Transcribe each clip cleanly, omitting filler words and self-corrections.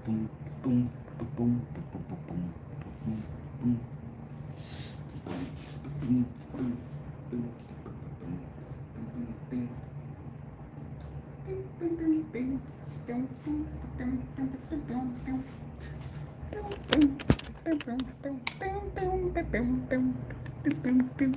boom, boom, boom, boom, boom, boom, boom, boom, boom, boom, boom, bum, bum, bum, bum, bum, bum, bum, bum, bum, bum, bum, bum, bum.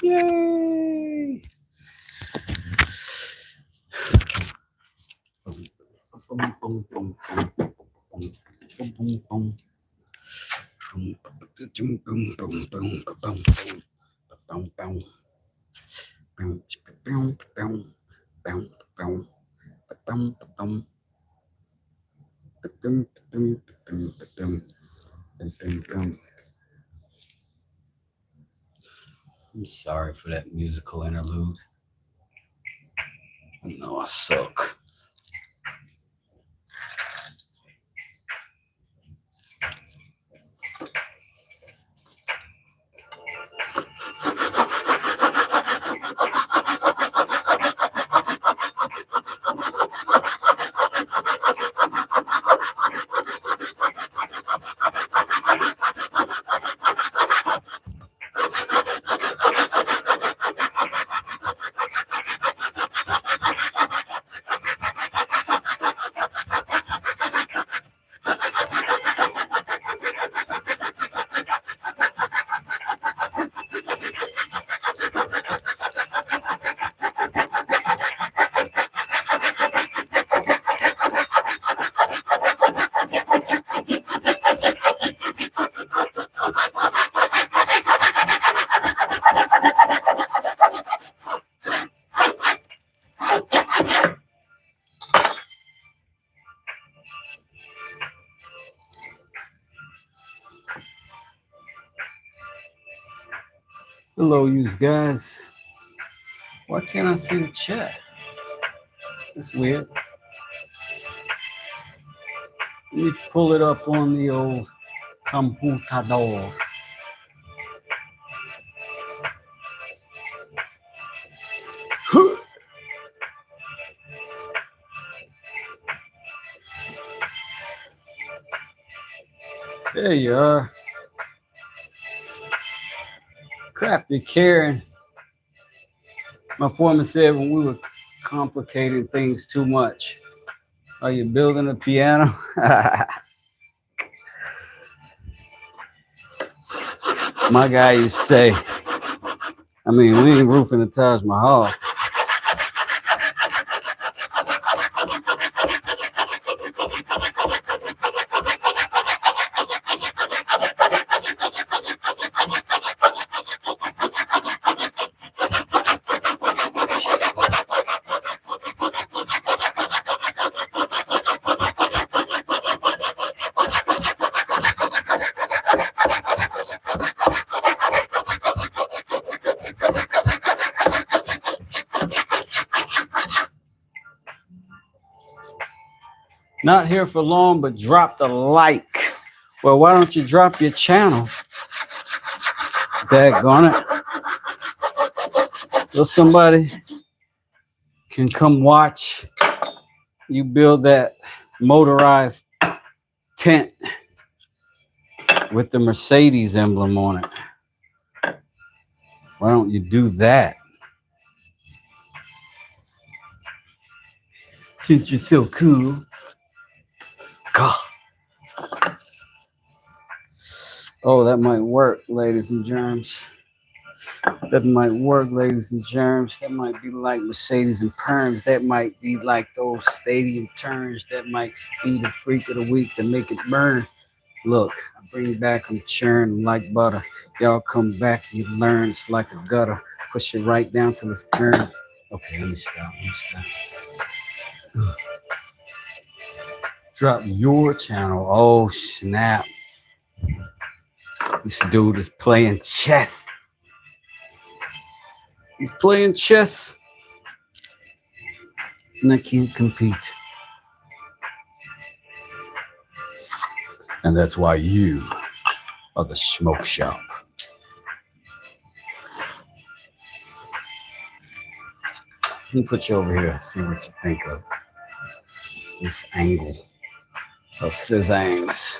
Yay! I'm sorry for that musical interlude. I know I suck. Hello, you guys. Why can't I see the chat? That's weird. Let me pull it up on the old computador. There you are. Crafty Karen. My foreman said when we were complicating things too much. Are you building a piano? My guy used to say, I mean, we ain't roofing the Taj Mahal. Not here for long, but drop the like. Well, why don't you drop your channel? Daggone it. So somebody can come watch you build that motorized tent with the Mercedes emblem on it. Why don't you do that? Since you're so cool. God. Oh, that might work, ladies and germs. That might work, ladies and germs. That might be like Mercedes and Perms. That might be like those stadium turns. That might be the freak of the week to make it burn. Look, I bring back and churn like butter. Y'all come back and you learn it's like a gutter. Push it right down till it's turned. Okay, let me stop. Drop your channel. Oh, snap. This dude is playing chess. He's playing chess. And I can't compete. And that's why you are the smoke shop. Let me put you over here, see what you think of this angle of Cizzangs.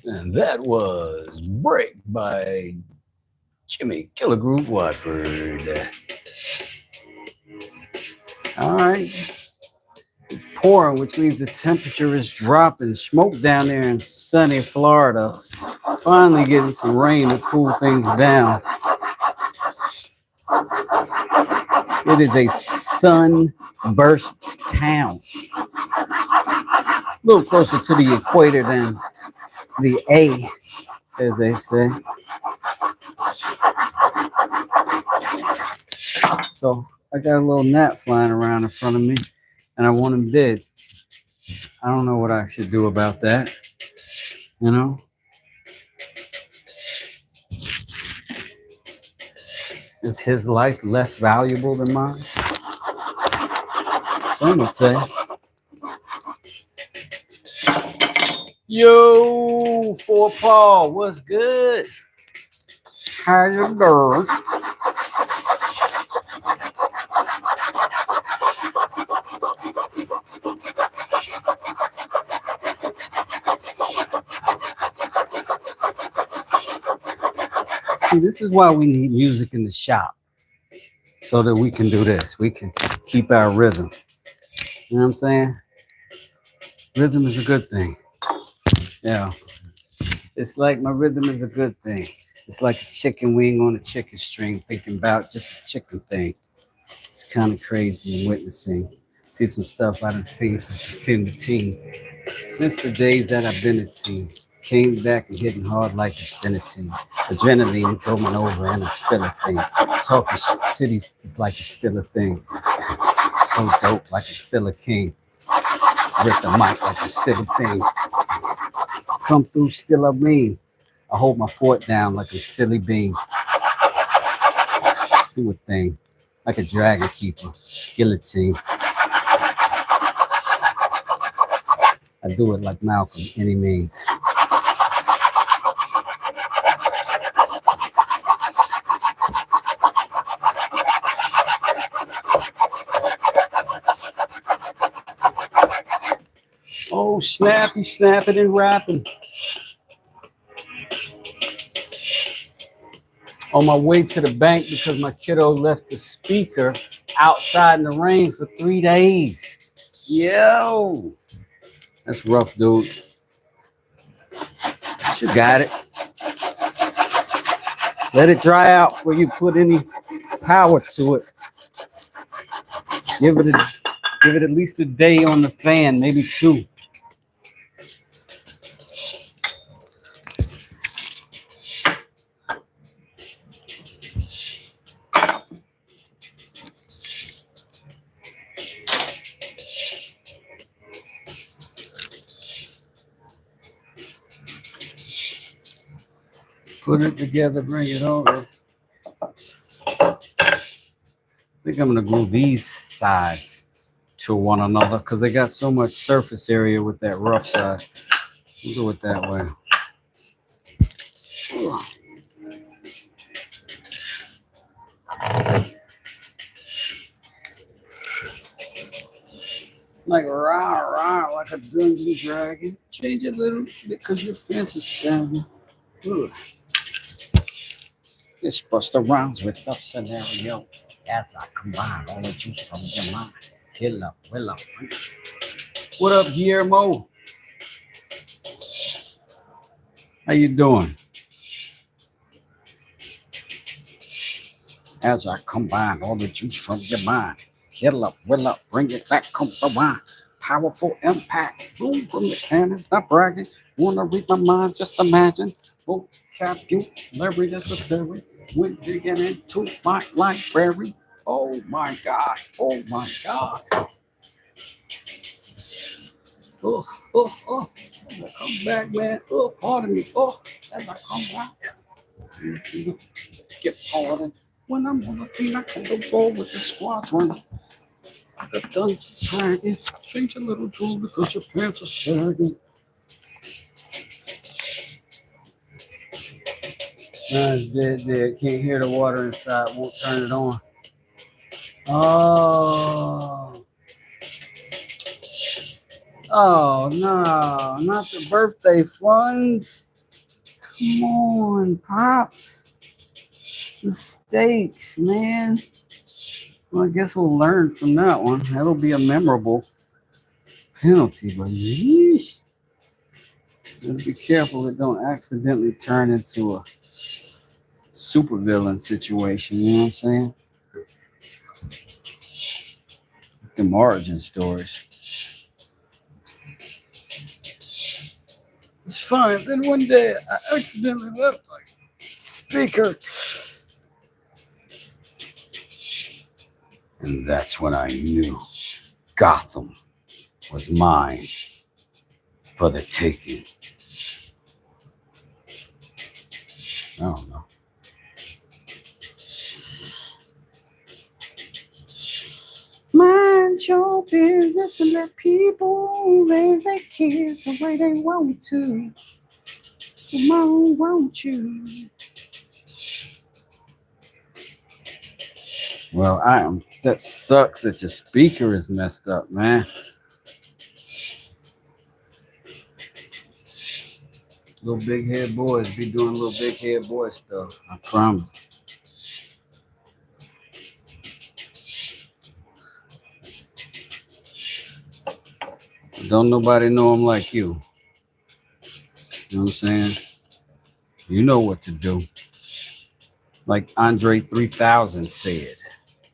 And that was Break by Jimmy Killer Groove Watford. All right. It's pouring, which means the temperature is dropping. Smoke down there in sunny Florida. Finally getting some rain to cool things down. It is a sunburst town. A little closer to the equator than the A, as they say. So I got a little gnat flying around in front of me, and I want him dead. I don't know what I should do about that. You know? Is his life less valuable than mine? Some would say. Yo, for Paul, what's good? How you doing? See, this is why we need music in the shop, so that we can do this. We can keep our rhythm. You know what I'm saying? Rhythm is a good thing. Yeah. It's like my rhythm is a good thing. It's like a chicken wing on a chicken string, thinking about just a chicken thing. It's kind of crazy witnessing. See some stuff I done seen since the team. Since the days that I've been a team. Came back and hitting hard like it's been a team. Adrenaline coming over and it's still a thing. Talking cities is like it's still a thing. So dope like it's still a king. Rip the mic like it's still a thing. Come through still a mean. I hold my fort down like a silly bean. Do a thing. Like a dragon keeper. Guillotine. I do it like Malcolm, any means. Oh, snappy, snapping and rapping. On my way to the bank because my kiddo left the speaker outside in the rain for 3 days. Yo, that's rough, dude. You got it. Let it dry out before you put any power to it. Give it at least a day on the fan, maybe 2. Put it together, bring it over. I think I'm gonna glue these sides to one another because they got so much surface area with that rough side. We'll do it that way. Like rah rah, like a dungeon dragon. Change it a little because your fence is sagging. It's Buster Rhymes with the scenario as I combine all the juice from your mind. Kill up, will up. What up, Guillermo? How you doing? As I combine all the juice from your mind. Kill up, will up, bring it back, come the wine. Powerful impact, boom from the cannon, not bragging. Wanna read my mind, just imagine. Vocabulary necessary when digging into my library. Oh my God, oh my God. Oh, oh, oh. As I come back, man. Oh, pardon me. Oh, as I come back. Get pardoned. When I'm on the scene, I can go forward with the squadron. The dungeon dragon. Change a little drool because your pants are sagging. It's dead. Can't hear the water inside. Won't turn it on. Oh. Oh, no. Not the birthday funds. Come on, Pops. Mistakes, man. Well, I guess we'll learn from that one. That'll be a memorable penalty, but yeesh. Gotta be careful it don't accidentally turn into a supervillain situation, you know what I'm saying? The origin stories. It's fine. Then one day I accidentally left my speaker. And that's when I knew Gotham was mine for the taking. I don't know. Mind your business and let people raise their kids the way they want to. Come on, won't you? Well, that sucks that your speaker is messed up, man. Little big head boys be doing little big head boy stuff. I promise. Don't nobody know him like you. You know what I'm saying? You know what to do. Like Andre 3000 said.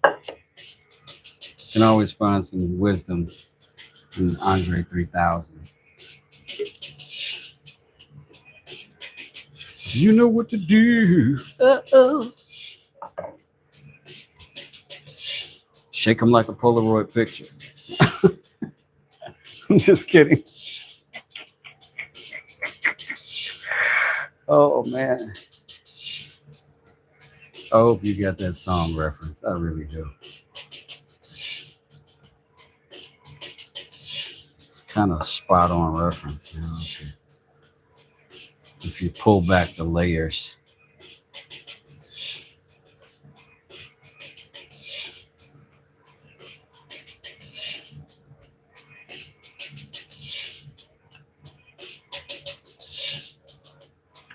You can always find some wisdom in Andre 3000. You know what to do. Uh-oh. Shake them like a Polaroid picture. I'm just kidding. Oh, man. I hope you got that song reference. I really do. It's kind of a spot on reference, you know. If you pull back the layers.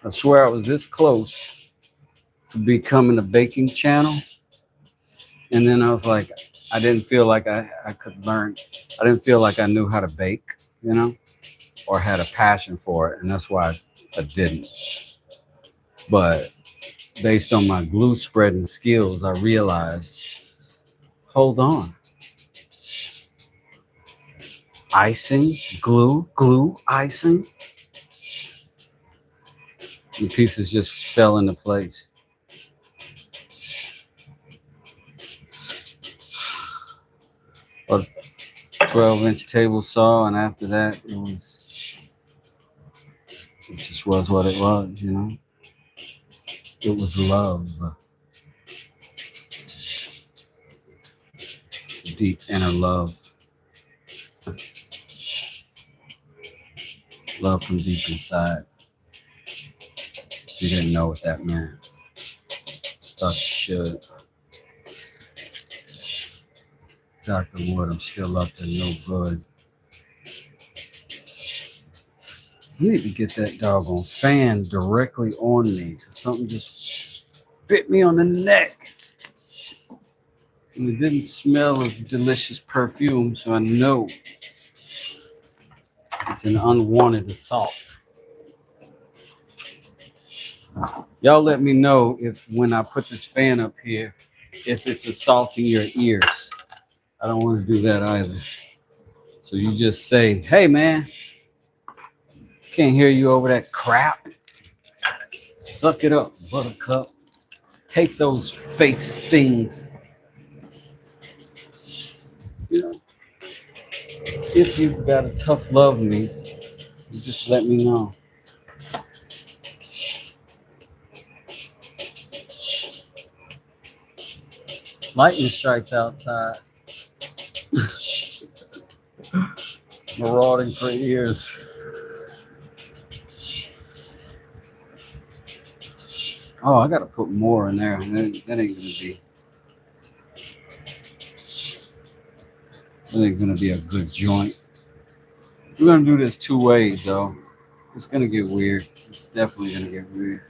I swear I was this close to becoming a baking channel. And then I was like, I didn't feel like I could learn. I didn't feel like I knew how to bake, you know, or had a passion for it. And that's why I didn't. But based on my glue spreading skills, I realized, hold on. Icing, glue, icing. The pieces just fell into place. A 12-inch table saw, and after that, it just was what it was, you know. It was love. Deep inner love. Love from deep inside. You didn't know what that meant. Thought you should. Dr. Wood, I'm still up to no good. I need to get that doggone fan directly on me. Something just bit me on the neck. And it didn't smell of delicious perfume, so I know it's an unwanted assault. Y'all let me know if when I put this fan up here, if it's assaulting your ears. I don't want to do that either. So you just say, hey man, can't hear you over that crap. Suck it up, buttercup. Take those face stings. You know, if you've got a tough love me, you just let me know. Lightning strikes outside. Marauding for ears. Oh, I gotta put more in there. That ain't gonna be a good joint. We're gonna do this 2 ways though. It's gonna get weird. It's definitely gonna get weird.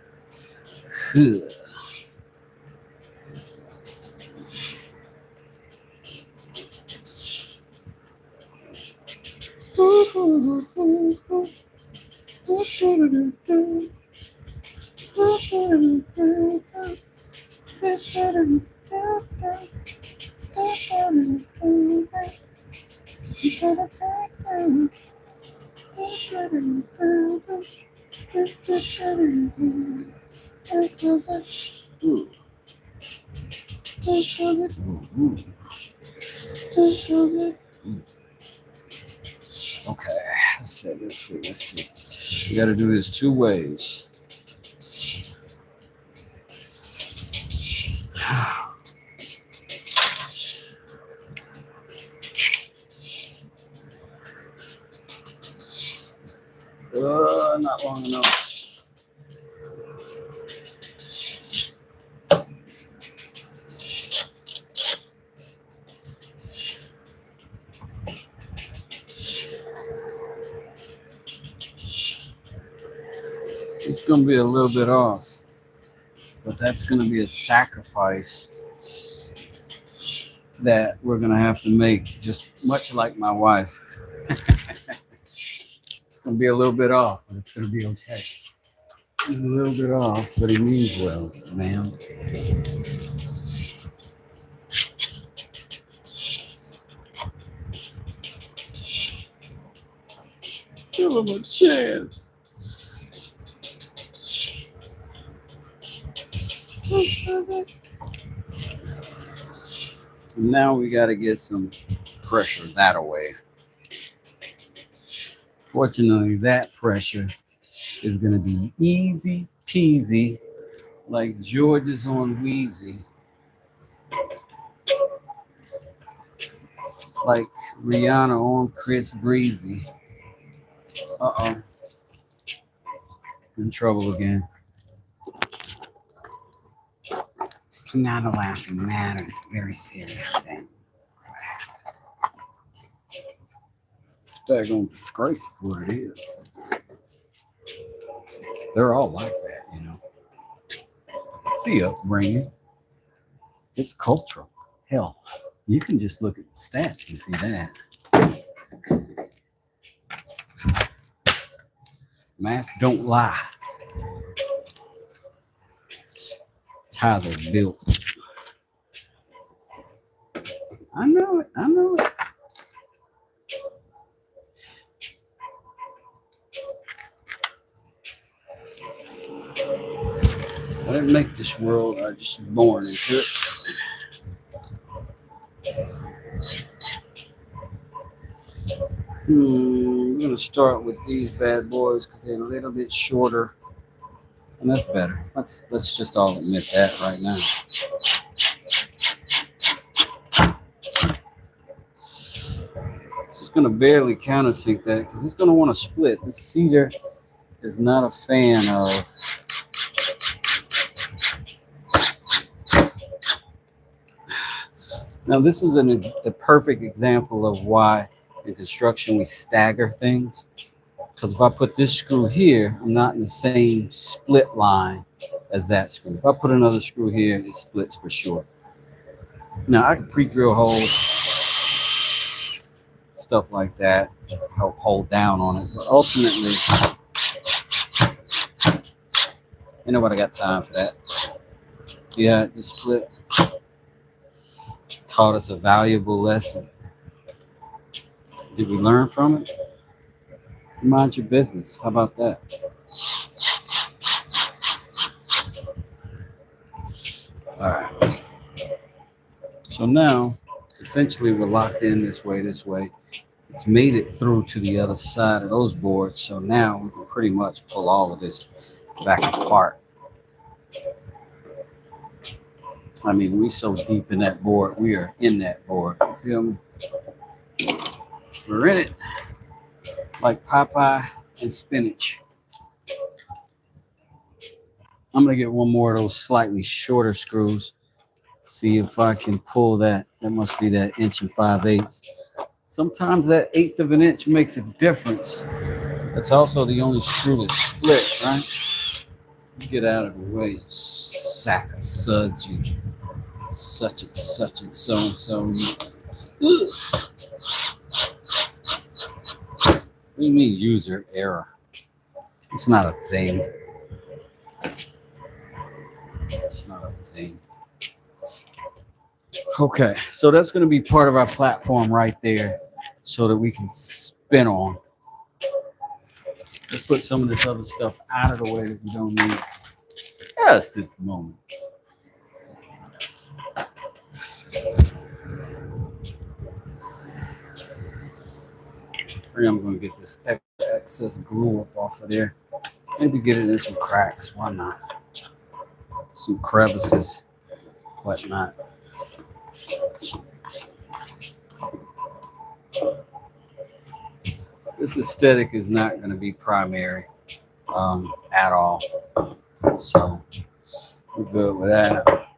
Okay, let's see. You gotta do this 2 ways. Not long enough. It's going to be a little bit off, but that's going to be a sacrifice that we're going to have to make, just much like my wife. It's going to be a little bit off, but it's going to be okay. It's a little bit off, but he means well, ma'am. Give him a chance. Now we got to get some pressure that away. Fortunately, that pressure is going to be easy peasy, like George's on Wheezy, like Rihanna on Chris Breezy. Uh-oh. In trouble again. It's not a laughing matter. It's a very serious thing. Daggone disgrace is what it is. They're all like that, you know. See upbringing. It's cultural. Hell, you can just look at the stats and see that. Math don't lie. It's how they're built. I know it. I didn't make this world. I just was born into it. We're going to start with these bad boys because they're a little bit shorter And that's better. Let's just all admit that right now. Just gonna barely countersink that because it's gonna want to split. This cedar is not a fan of. Now this is a perfect example of why in construction we stagger things. Because if I put this screw here, I'm not in the same split line as that screw. If I put another screw here, it splits for sure. Now I can pre-drill holes, stuff like that, help hold down on it. But ultimately, ain't nobody got time for that. Yeah, the split taught us a valuable lesson. Did we learn from it? Mind your business. How about that? All right. So now, essentially, we're locked in this way, It's made it through to the other side of those boards. So now we can pretty much pull all of this back apart. I mean, we so deep in that board. We are in that board. You feel me? We're in it like Popeye and spinach. I'm going to get one more of those slightly shorter screws. See if I can pull that. That must be that 1 5/8. Sometimes that 1/8 of an inch makes a difference. That's also the only screw that's split, right? Get out of the way, you sack of suds, you such and such and so and so. What do you mean user error? It's not a thing. It's not a thing. Okay, so that's going to be part of our platform right there so that we can spin on. Let's put some of this other stuff out of the way that we don't need just this moment. I'm going to get this excess glue up off of there. Maybe get it in some cracks. Why not? Some crevices. Whatnot. This aesthetic is not going to be primary at all. So we're good with that.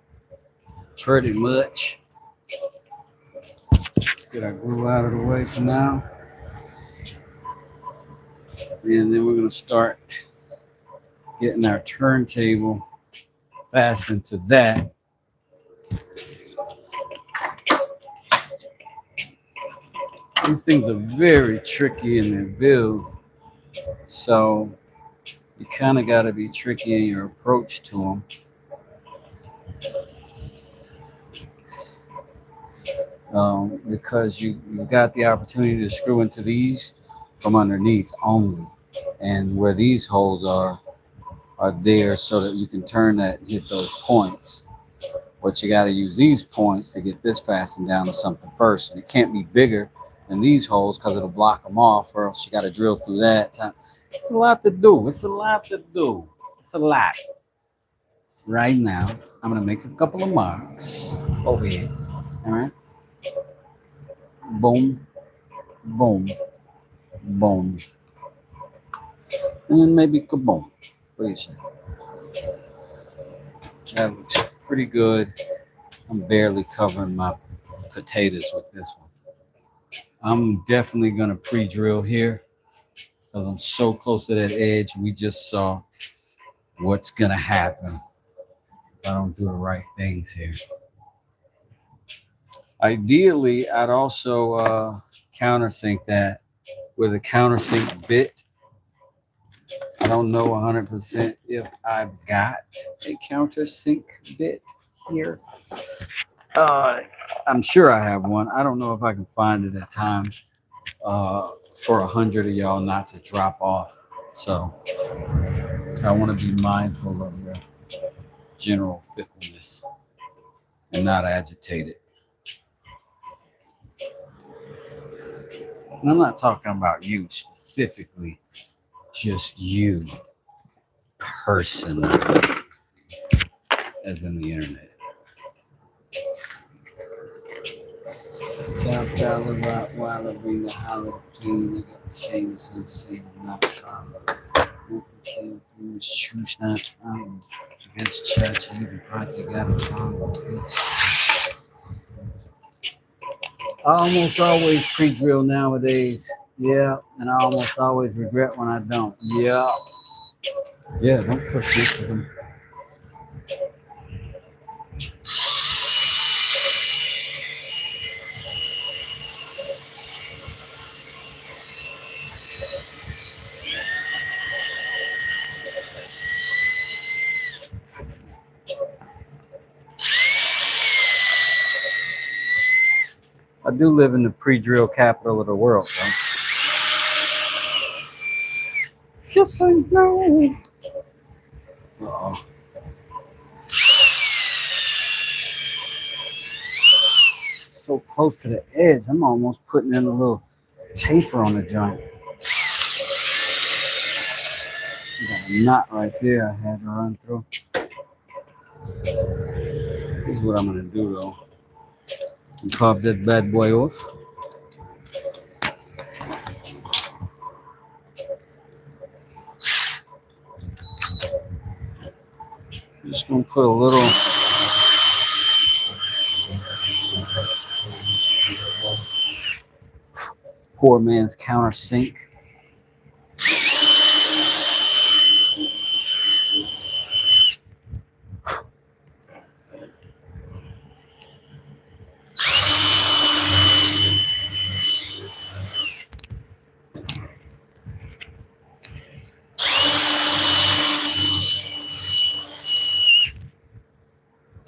Pretty much. Let's get our glue out of the way for now. And then we're going to start getting our turntable fastened to that. These things are very tricky in their build. So you kind of got to be tricky in your approach to them. Because you've got the opportunity to screw into these from underneath only. And where these holes are there so that you can turn that and hit those points. But you got to use these points to get this fastened down to something first. And it can't be bigger than these holes because it'll block them off, or else you got to drill through that. It's a lot to do. It's a lot to do. It's a lot. Right now, I'm going to make a couple of marks over here. All right. Boom, boom, boom. And then maybe kaboom. What do you say? That looks pretty good. I'm barely covering my potatoes with this one. I'm definitely going to pre-drill here because I'm so close to that edge. We just saw what's going to happen if I don't do the right things here. Ideally, I'd also countersink that with a countersink bit. I don't know 100% if I've got a countersink bit here. I'm sure I have one. I don't know if I can find it at times for 100 of y'all not to drop off. So I want to be mindful of your general fickleness and not agitate it. And I'm not talking about you specifically, just you person as in the internet. South Dallas, Walla, Rena, Holla, Clean, same, not choose not against church, even project got a I almost always pre-drill nowadays. Yeah, and I almost always regret when I don't. Yeah. Yeah, don't push this with them. I do live in the pre-drill capital of the world, though. Yes, I know. Uh-oh. So close to the edge, I'm almost putting in a little taper on the joint. Got a knot right there I had to run through. This is what I'm gonna do though. And carve that bad boy off. Just gonna put a little poor man's countersink.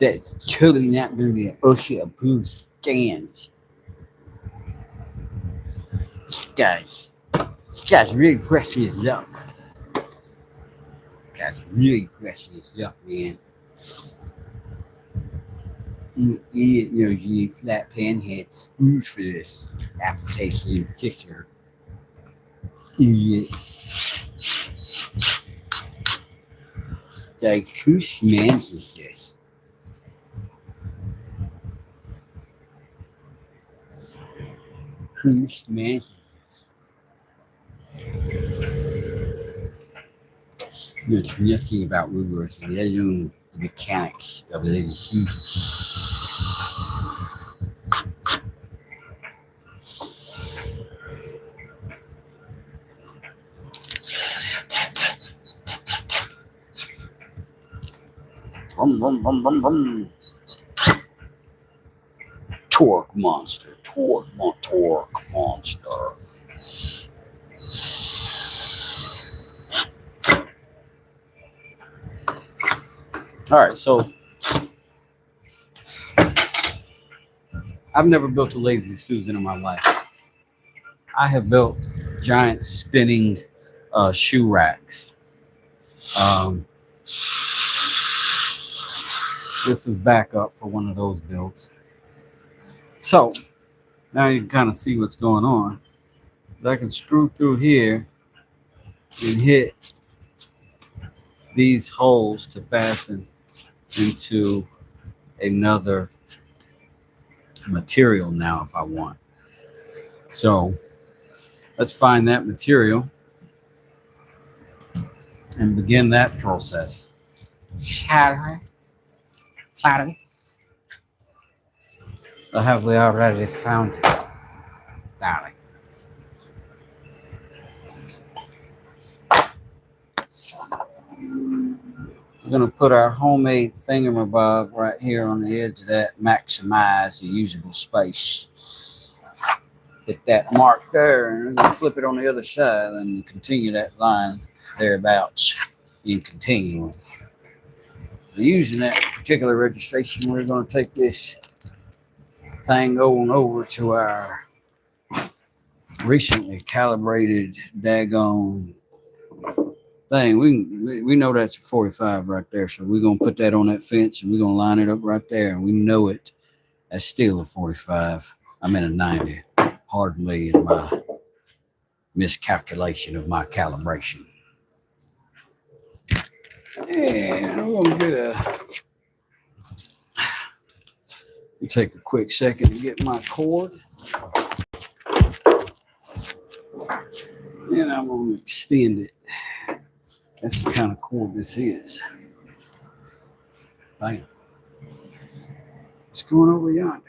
That's totally not going to be an Usher approved stand. This guy's really pressing his luck. Guy's really pressing his luck, man. You idiot knows you need flat pan head screws for this application in particular. Idiot. Like, who smashes this? Who smashes this? There's nothing about woodworking, let alone the mechanics of living shoes. Brum, brum, brum, brum, brum. Torque monster, torque monster. All right, so I've never built a Lazy Susan in my life. I have built giant spinning shoe racks. This is backup for one of those builds. So now you can kind of see what's going on. I can screw through here and hit these holes to fasten into another material now if I want. So let's find that material and begin that process. Shall we? Or have we already found it, darling? We're going to put our homemade thingamabob right here on the edge of that, maximize the usable space. Hit that mark there, and we're going to flip it on the other side and continue that line thereabouts and continue. Using that particular registration, we're going to take this thing on over to our recently calibrated daggone thing. We know that's a 45 right there, so we're gonna put that on that fence and we're gonna line it up right there, and we know it as still a 45. I'm in a 90. Pardon me in my miscalculation of my calibration. And I'm gonna take a quick second to get my cord. And I'm gonna extend it. That's the kind of cord this is. Bam. What's going over yonder?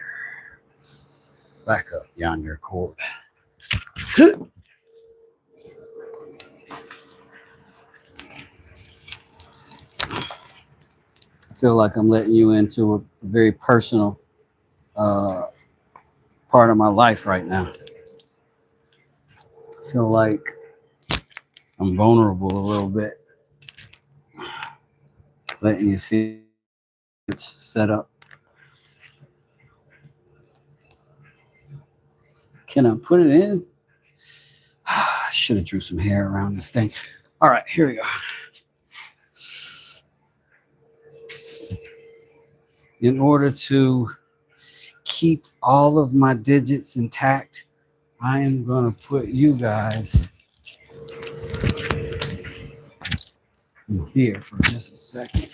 Back up yonder cord. I feel like I'm letting you into a very personal part of my life right now. I feel like I'm vulnerable a little bit. Letting you see it's set up. Can I put it in? I should have drew some hair around this thing. All right, here we go. In order to keep all of my digits intact, I am going to put you guys here for just a second.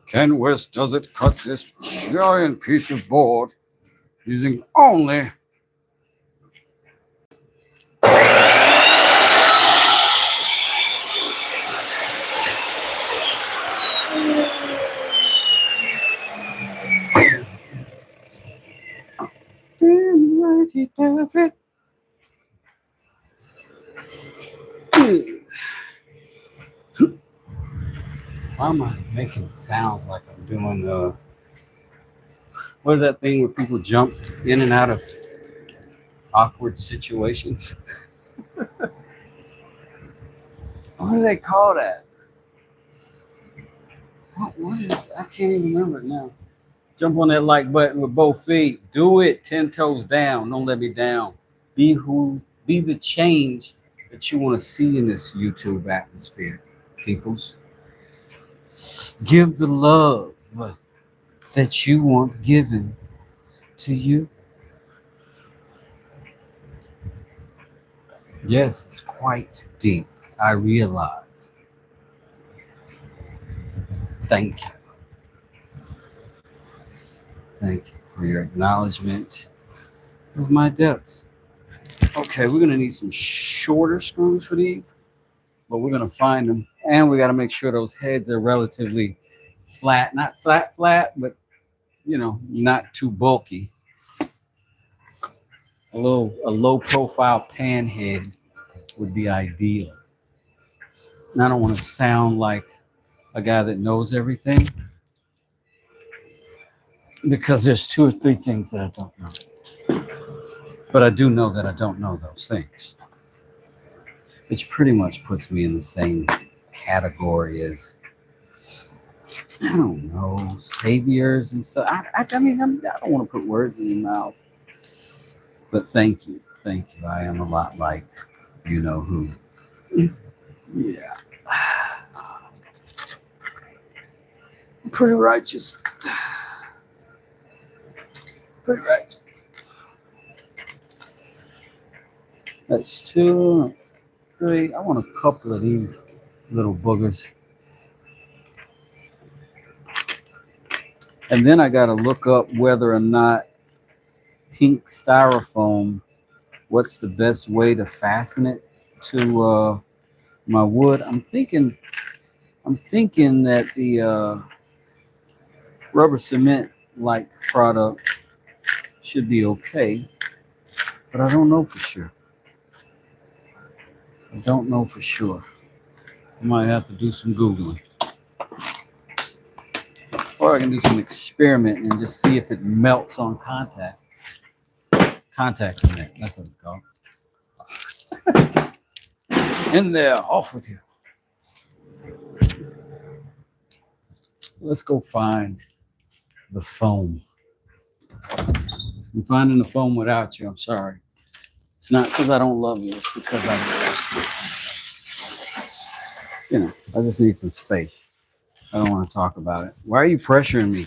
Ken West does it cut this giant piece of board using only damn right he does it. Why am I making sounds like I'm doing what is that thing where people jump in and out of awkward situations? What do they call that? What is, I can't even remember it now. Jump on that like button with both feet. Do it 10 toes down. Don't let me down. Be the change that you want to see in this YouTube atmosphere, peoples. Give the love that you want given to you. Yes, it's quite deep. I realize. Thank you. Thank you for your acknowledgement of my depths. Okay, we're going to need some shorter screws for these, but we're going to find them. And we got to make sure those heads are relatively flat. Not flat, but, not too bulky. A low profile pan head would be ideal. And I don't want to sound like a guy that knows everything, because there's 2 or 3 things that I don't know. But I do know that I don't know those things, which pretty much puts me in the same category as, I don't know, saviors and stuff. I mean, I don't want to put words in your mouth, but thank you. I am a lot like you know who. Yeah. Pretty righteous. Pretty righteous. That's 2, 3. I want a couple of these little boogers. And then I got to look up whether or not pink styrofoam, what's the best way to fasten it to my wood. I'm thinking that the rubber cement like product should be okay, but I don't know for sure. I might have to do some Googling. Or I can do some experiment and just see if it melts on contact. Contact cement, that's what it's called. In there, off with you. Let's go find the foam. I'm finding the foam without you. I'm sorry. It's not because I don't love you. It's because I just need some space. I don't want to talk about it. Why are you pressuring me?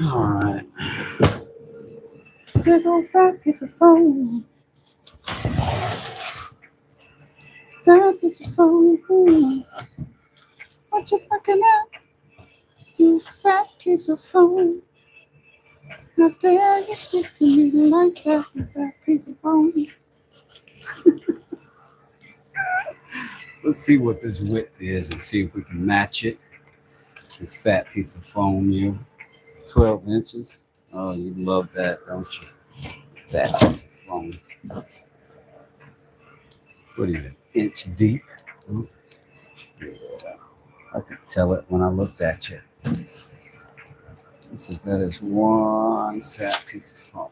All right. Big old fat piece of foam. Fat piece of foam. What you looking at? You fat piece of foam. How dare you speak to me like that, you fat piece of foam. Let's see what this width is and see if we can match it. The fat piece of foam, you. 12 inches. Oh, you love that, don't you? Fat piece of foam. What are you, an inch deep? Yeah, I could tell it when I looked at you. So that is one fat piece of foam.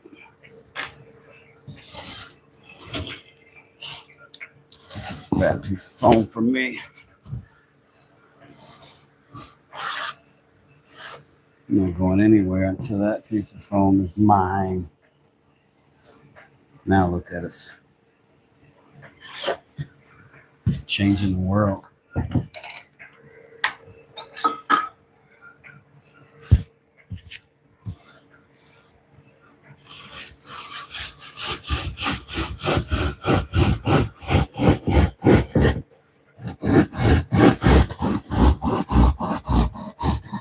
That's a fat piece of foam for me. I'm not going anywhere until that piece of foam is mine. Now look at us. Changing the world.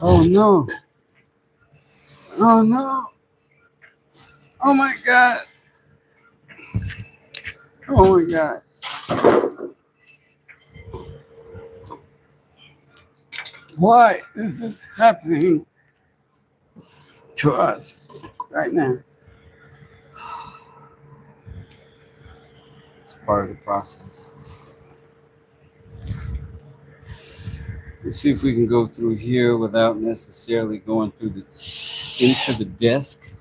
Oh no. Oh no. Oh my God. Oh my God. Why is this happening to us right now? It's part of the process. Let's see if we can go through here without necessarily going through into the desk.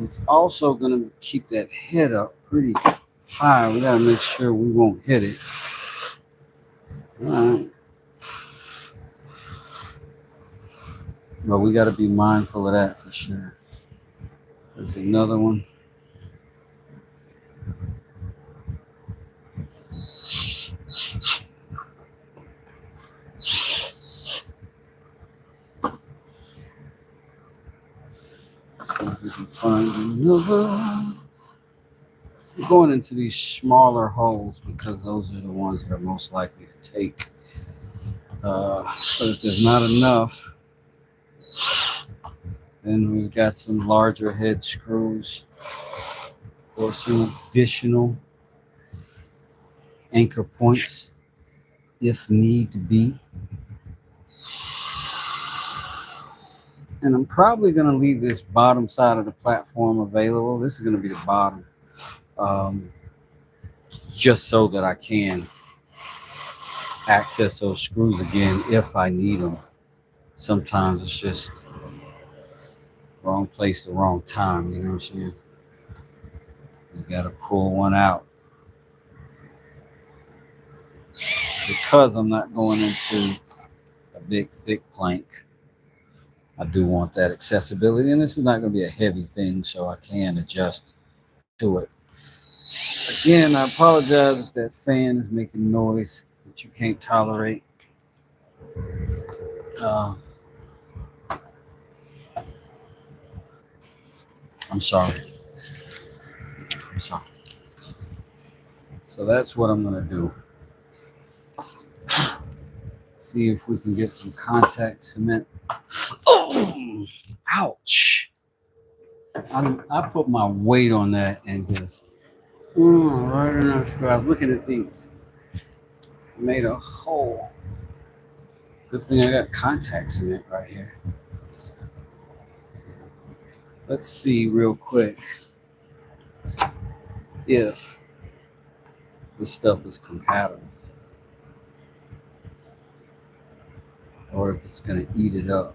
It's also going to keep that head up pretty high. We got to make sure we won't hit it. All right. But we got to be mindful of that for sure. There's another one. See if we can find another. We're going into these smaller holes because those are the ones that are most likely to take. But if there's not enough, then we've got some larger head screws for some additional anchor points if need be. And I'm probably going to leave this bottom side of the platform available. This is going to be the bottom, just so that I can access those screws again if I need them. Sometimes it's just wrong place, the wrong time, you know what I'm saying? You got to pull one out. Because I'm not going into a big, thick plank, I do want that accessibility. And this is not going to be a heavy thing, so I can adjust to it. Again, I apologize if that fan is making noise that you can't tolerate. I'm sorry. I'm sorry. So that's what I'm going to do. See if we can get some contact cement. Oh, ouch. I put my weight on that and just right enough. I was looking at these. I made a hole. Good thing I got contact cement right here. Let's see real quick if this stuff is compatible or if it's going to eat it up.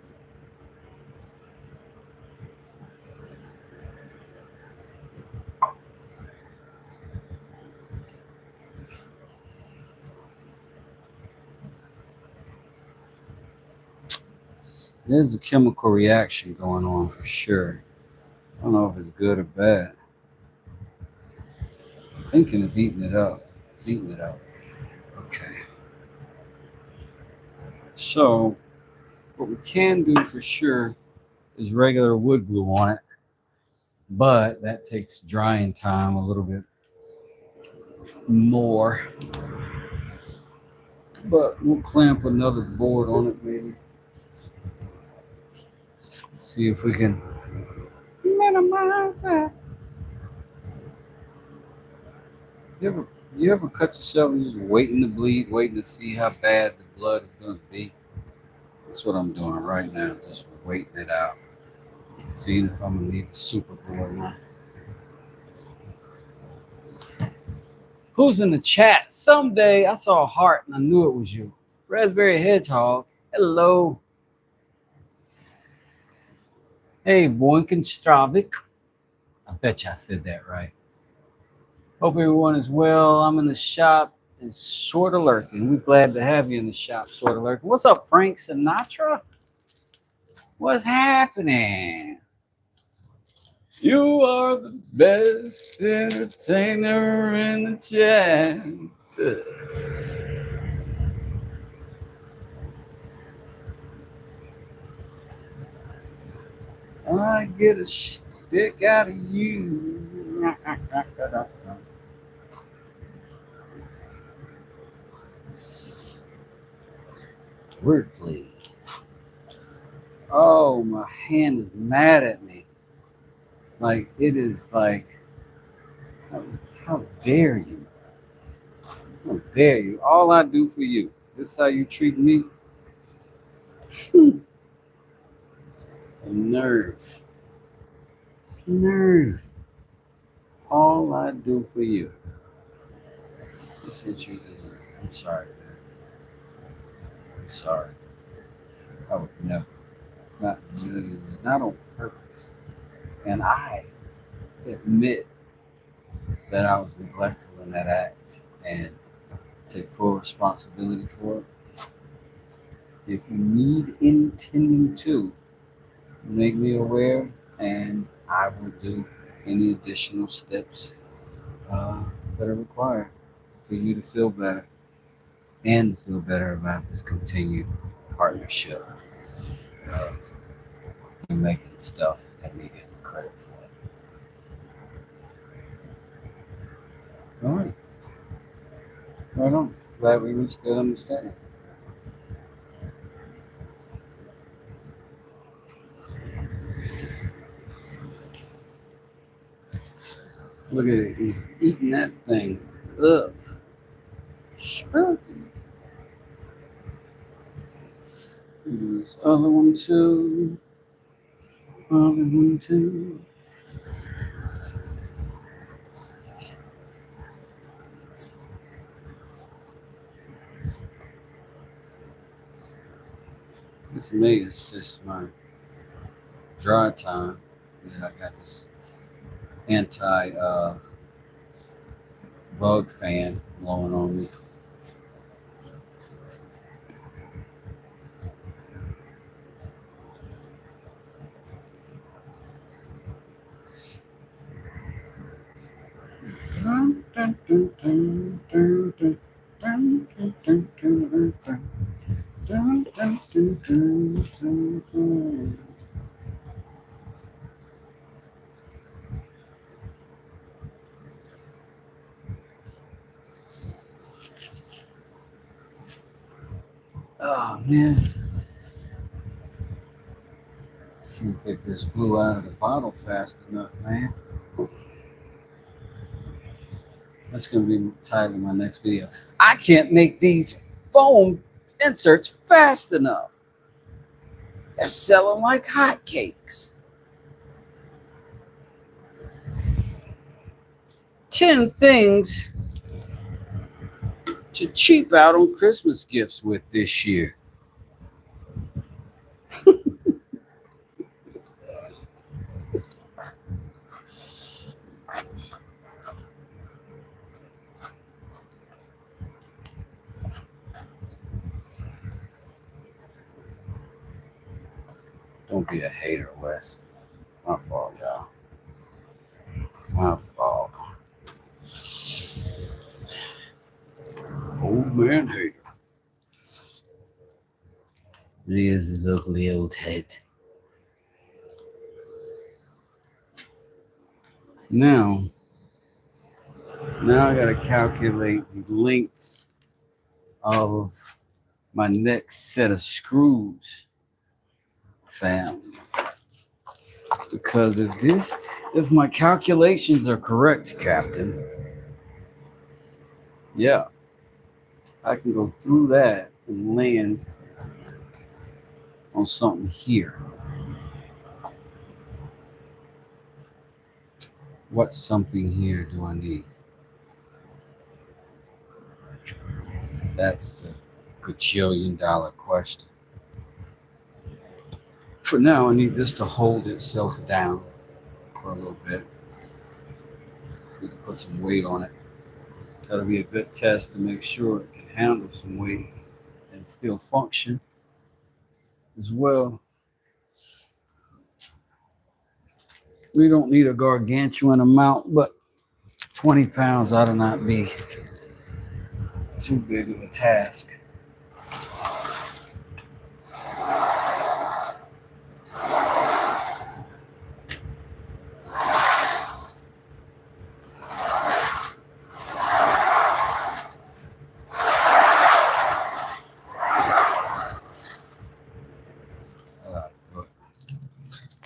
There's a chemical reaction going on for sure. I don't know if it's good or bad. I'm thinking it's eating it up. It's eating it up. Okay. So What we can do for sure is regular wood glue on it, but that takes drying time a little bit more. But we'll clamp another board on it maybe. See if we can minimize that. You ever cut yourself and just waiting to bleed, waiting to see how bad the blood is gonna be? That's what I'm doing right now, just waiting it out. Seeing if I'm gonna need the super glue or not. Who's in the chat? Someday I saw a heart and I knew it was you. Raspberry Hedgehog. Hello. Hey, Voinkenstravik. I bet you I said that right. Hope everyone is well. I'm in the shop. It's Short Alert, and we're glad to have you in the shop, Short Alert. What's up, Frank Sinatra? What's happening? You are the best entertainer in the chat. I get a stick out of you. Wordplay. Oh, my hand is mad at me. Like, it is like, how dare you? How dare you? All I do for you. This is how you treat me? Nerve. Nerve. All I do for you. That's what you do. I'm sorry, man. I'm sorry. I would never. Not a million. Not on purpose. And I admit that I was neglectful in that act and take full responsibility for it. If you need any tending to, make me aware, and I will do any additional steps that are required for you to feel better and to feel better about this continued partnership of you making stuff and me getting credit for it. All right. Right on. Glad we reached that understanding. Look at it. He's eating that thing up. Spooky. This other one too. Other one too. This may assist my dry time. And I got this anti bug fan blowing on me. Oh man. Can't get this glue out of the bottle fast enough, man. That's gonna be the title of my next video. I can't make these foam inserts fast enough. They're selling like hotcakes. 10 things to cheap out on Christmas gifts with this year. Don't be a hater, Wes. My fault, y'all. My fault. Old man hater. Rears his ugly old head. Now I gotta calculate the length of my next set of screws, fam. Because if my calculations are correct, Captain, yeah, I can go through that and land on something here. What something here do I need? That's the gajillion-dollar question. For now, I need this to hold itself down for a little bit. We can put some weight on it. That'll be a good test to make sure it can handle some weight and still function as well. We don't need a gargantuan amount, but 20 pounds ought to not be too big of a task.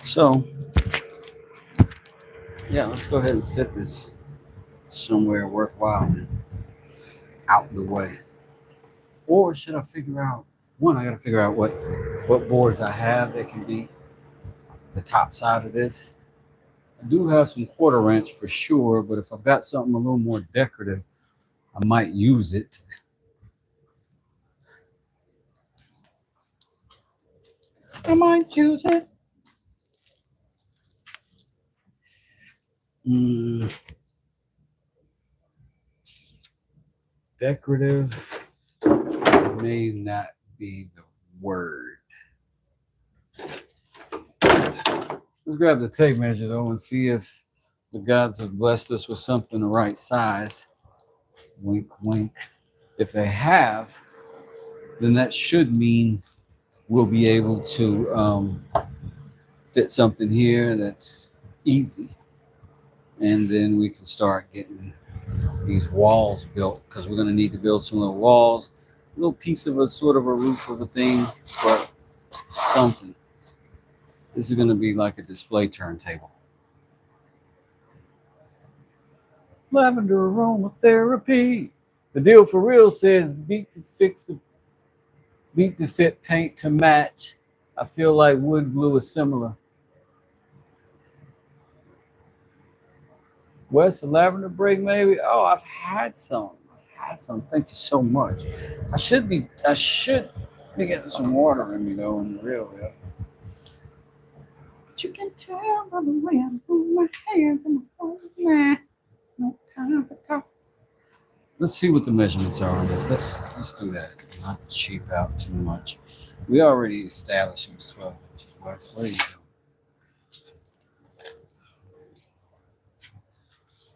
So, yeah, let's go ahead and set this somewhere worthwhile and out the way. Or should I figure out one? I got to figure out what boards I have that can be the top side of this. I do have some quarter wrench for sure, but if I've got something a little more decorative, I might use it. I might use it. Decorative may not be the word. Let's grab the tape measure though and see if the gods have blessed us with something the right size. Wink, wink. If they have, then that should mean we'll be able to fit something here that's easy. And then we can start getting these walls built because we're going to need to build some little walls, a little piece of a sort of a roof of a thing, but something. This is going to be like a display turntable. Lavender aromatherapy. The deal for real says beat to fit paint to match. I feel like wood glue is similar. West, a lavender break maybe. Oh, I've had some. Thank you so much. I should be getting some water in me though, in the real. Yeah. But you can tell by the way I move my hands and my phone. Nah, no time for talk. Let's see what the measurements are on this. Let's do that. Not cheap out too much. We already established it was 12 inches. West, what are you doing?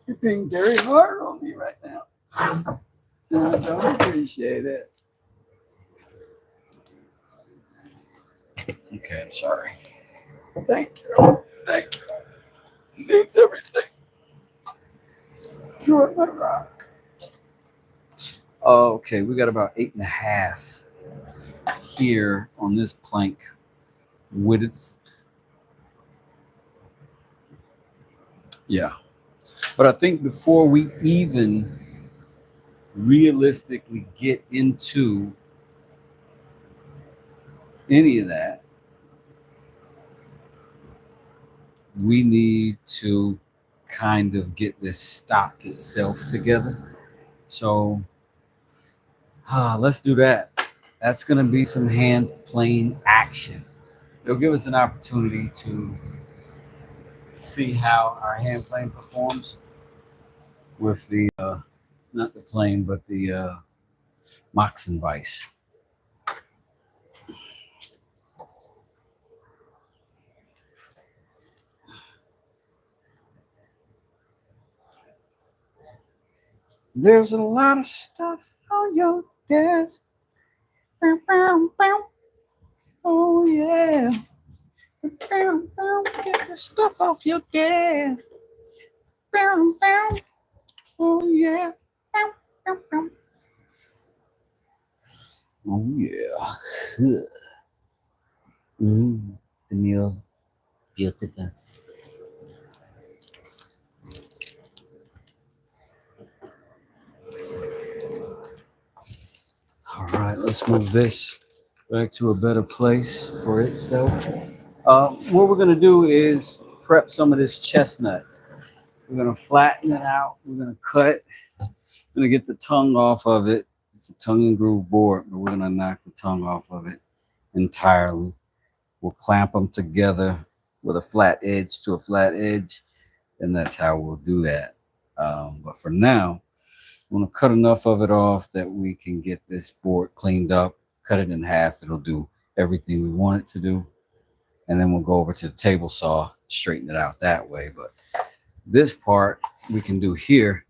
You're being very hard on me right now. I don't appreciate it. Okay, I'm sorry. Thank you. It needs everything. You're my rock. Okay, we got about 8.5 here on this plank width. Yeah. But I think before we even realistically get into any of that, we need to kind of get this stock itself together. So let's do that. That's going to be some hand plane action. It'll give us an opportunity to see how our hand plane performs with the not the plane, but the Moxon vise. There's a lot of stuff on your desk. Bow, bow, bow. Oh yeah. Bam, bam, get the stuff off your desk. Bam, bam. Oh yeah. Bam, bam, bam. Oh yeah. The meal, beautiful. All right, let's move this back to a better place for itself. What we're gonna do is prep some of this chestnut. We're gonna flatten it out. We're gonna cut. We're gonna get the tongue off of it. It's a tongue and groove board, but we're gonna knock the tongue off of it entirely. We'll clamp them together with a flat edge to a flat edge, and that's how we'll do that. But for now, I'm gonna cut enough of it off that we can get this board cleaned up, cut it in half. It'll do everything we want it to do. And then we'll go over to the table saw, straighten it out that way. But this part we can do here.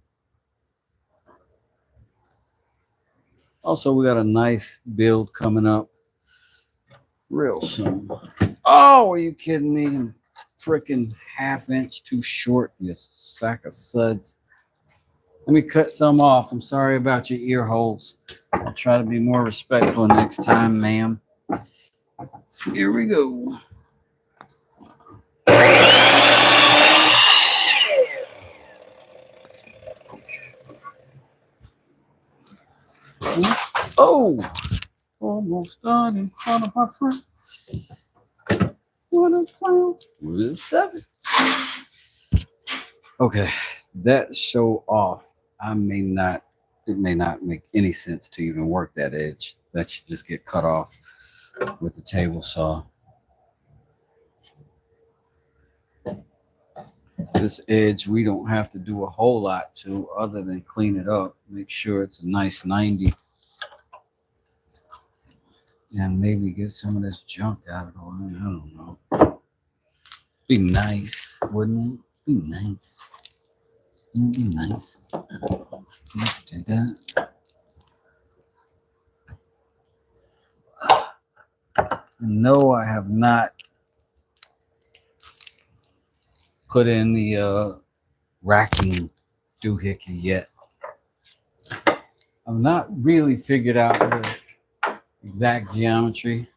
Also, we got a knife build coming up real soon. Oh, are you kidding me? Freaking ½ inch too short, you sack of suds. Let me cut some off. I'm sorry about your ear holes. I'll try to be more respectful next time, ma'am. Here we go. Oh, almost done in front of my friend. What a clown. This does it. Okay, that show off. It may not make any sense to even work that edge. That should just get cut off with the table saw. This edge we don't have to do a whole lot to other than clean it up. Make sure it's a nice 90. And maybe get some of this junk out of the way. I don't know. Be nice, wouldn't it? Be nice. It'd be nice. Let's do that. No, I have not put in the racking doohickey yet. I've not really figured out the exact geometry.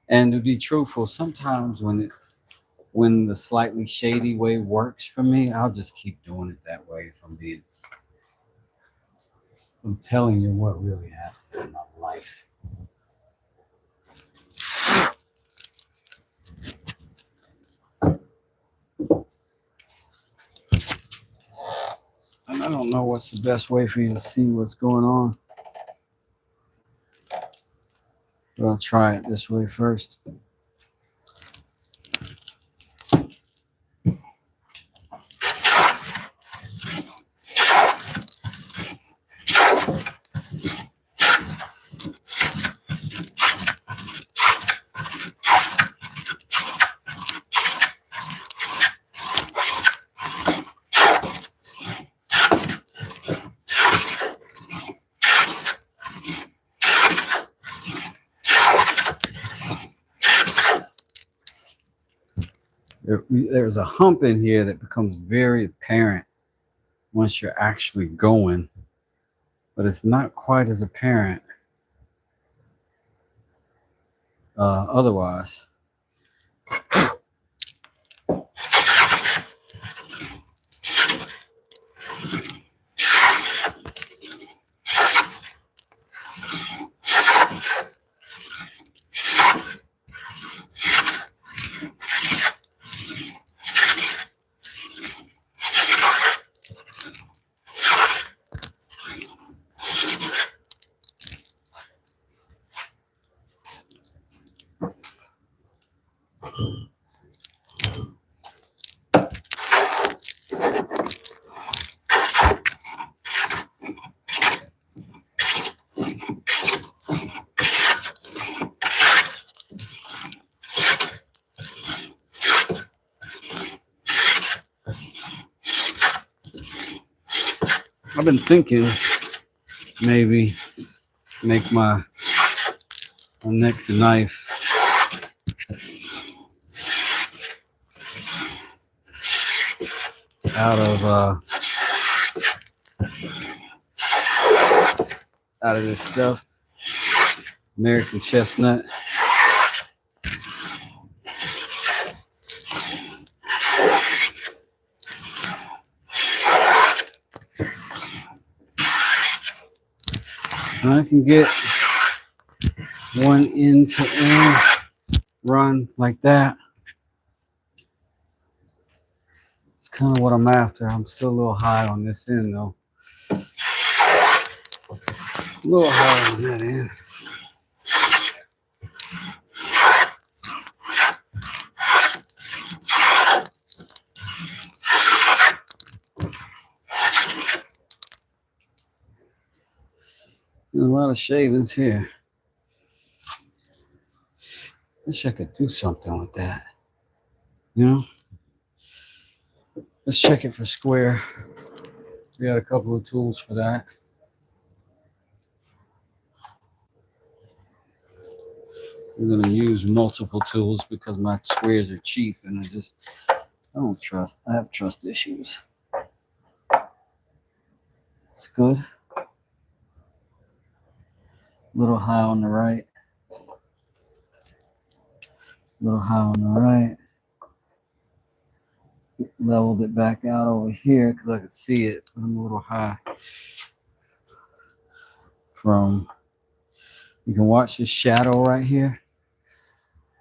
And to be truthful, sometimes when the slightly shady way works for me, I'll just keep doing it that way if I'm telling you what really happened in my life. And I don't know what's the best way for you to see what's going on. But I'll try it this way first. There's a hump in here that becomes very apparent once you're actually going, but it's not quite as apparent otherwise. I've been thinking maybe make my next knife out of this stuff. American chestnut. I can get one end to end run like that. It's kind of what I'm after. I'm still a little high on this end though. A little high on that end. There's a lot of shavings here. Wish I could do something with that. You know? Let's check it for square. We got a couple of tools for that. We're gonna use multiple tools because my squares are cheap and I have trust issues. It's good. A little high on the right. A little high on the right. Leveled it back out over here because I could see it, but I'm a little high. You can watch this shadow right here.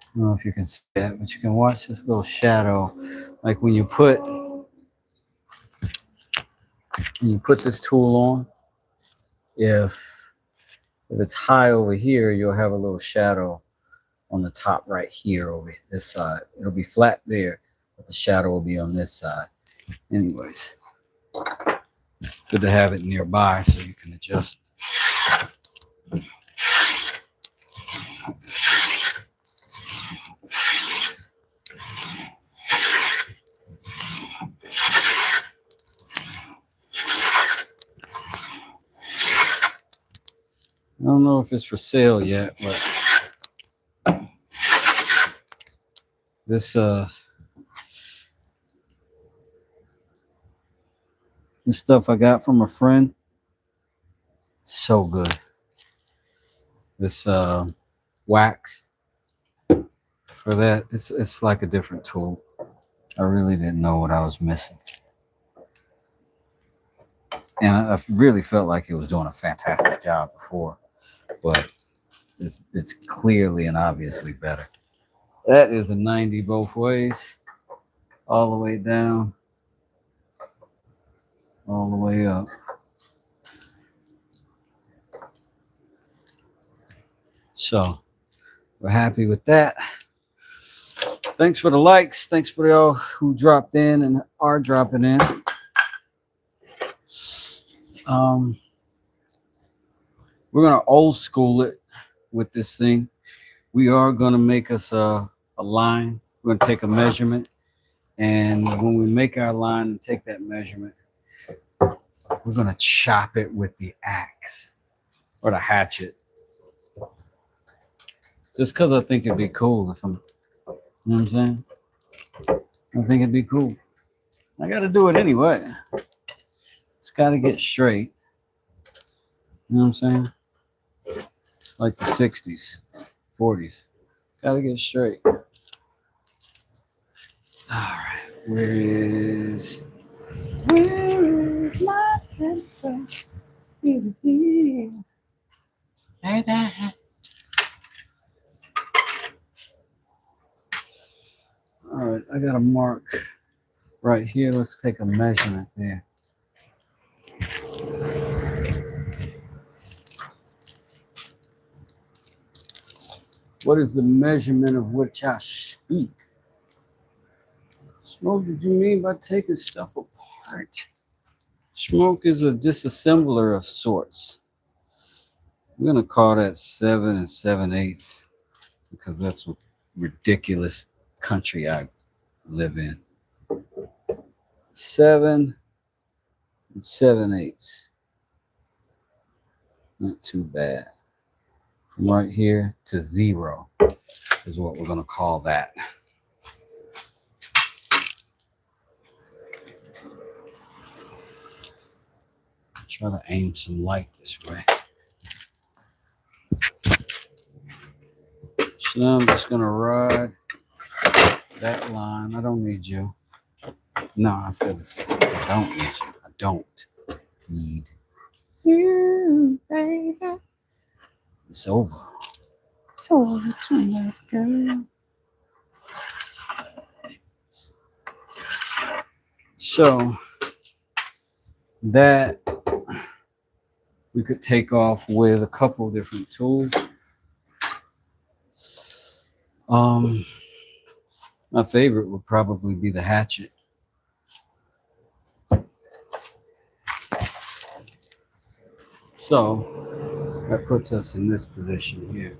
I don't know if you can see that, but you can watch this little shadow. Like when you put this tool on, if it's high over here, you'll have a little shadow on the top right here over this side. It'll be flat there, but the shadow will be on this side. Anyways, good to have it nearby so you can adjust. I don't know if it's for sale yet, but this stuff I got from a friend, so good. This wax for that, it's like a different tool. I really didn't know what I was missing, and I really felt like it was doing a fantastic job before, but it's clearly and obviously better. That is a 90 both ways, all the way down, all the way up. So we're happy with that. Thanks for the likes. Thanks for y'all who dropped in and are dropping in. We're gonna old school it with this thing. We are gonna make us a line. We're gonna take a measurement, and when we make our line and take that measurement, we're gonna chop it with the axe or the hatchet. Just because I think it'd be cool if I'm, you know what I'm saying? I think it'd be cool. I got to do it anyway. It's got to get straight. You know what I'm saying? It's like the 60s, 40s. Got to get straight. All right. Where is my pencil? Hey there. All right, I got a mark right here. Let's take a measurement there. What is the measurement of which I speak? Smoke, did you mean by taking stuff apart? Smoke is a disassembler of sorts. I'm going to call that 7 7/8 because that's what ridiculous country I live in. 7 7/8. Not too bad. From right here to 0 is what we're going to call that. Try to aim some light this way. So I'm just gonna ride that line. I don't need you. No, I said I don't need you. I don't need you, baby. It's over. It's over between us, girl. So that we could take off with a couple different tools. My favorite would probably be the hatchet. So that puts us in this position here.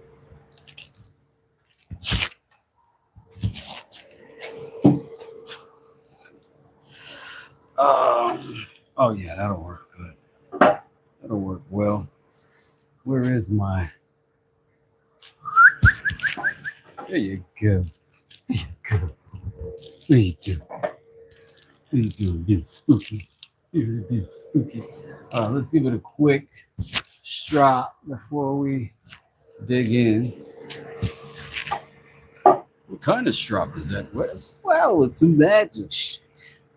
Oh yeah, that'll work good. That'll work well. Where is my? There you go. There you go. What are you doing? What are you doing? Being spooky. You're being spooky. Let's give it a quick strop before we dig in. What kind of strop is that, Wes? Well, it's a magnet strap.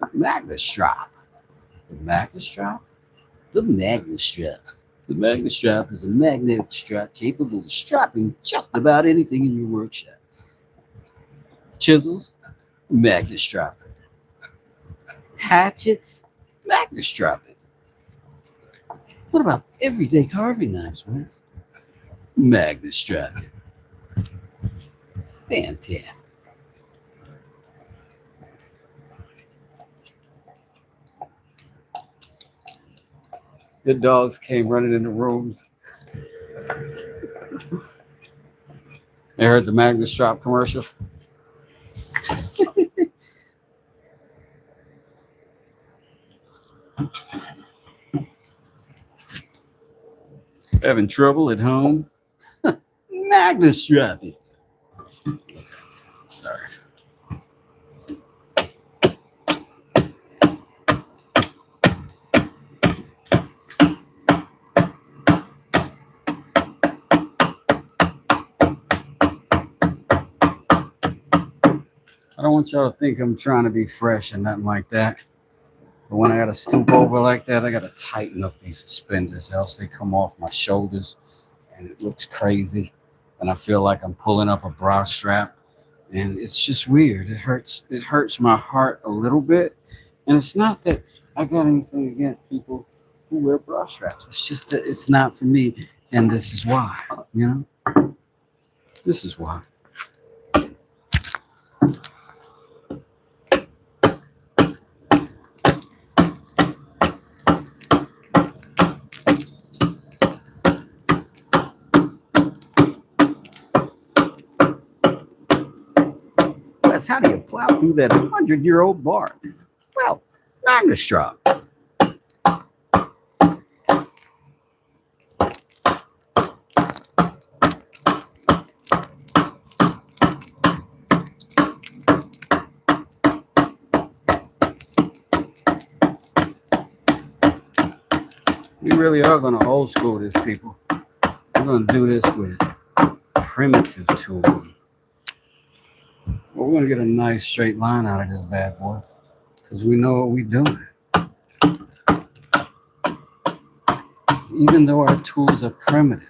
The magnet strap? The magnet strap. The magnet strap is a magnetic strap capable of strapping just about anything in your workshop. Chisels, magnet strap it. Hatchets, magnet strap it. What about everyday carving knives, Wes? Magnet strap it. Fantastic. The dogs came running in the rooms. They heard the magnet strap commercial. Having trouble at home? Magnet strap it. Sorry. I don't want y'all to think I'm trying to be fresh and nothing like that. But when I gotta stoop over like that, I gotta tighten up these suspenders, else they come off my shoulders and it looks crazy. And I feel like I'm pulling up a bra strap. And it's just weird. It hurts my heart a little bit. And it's not that I got anything against people who wear bra straps. It's just that it's not for me. And this is why, you know? This is why. How do you plow through that 100-year-old bark? Well, magnet strap. We really are going to old school this, people. We're going to do this with primitive tools. Well, we're going to get a nice straight line out of this bad boy because we know what we're doing. Even though our tools are primitive.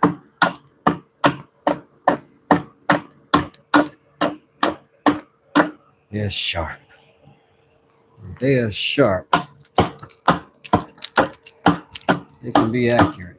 They're sharp. They are sharp. They can be accurate.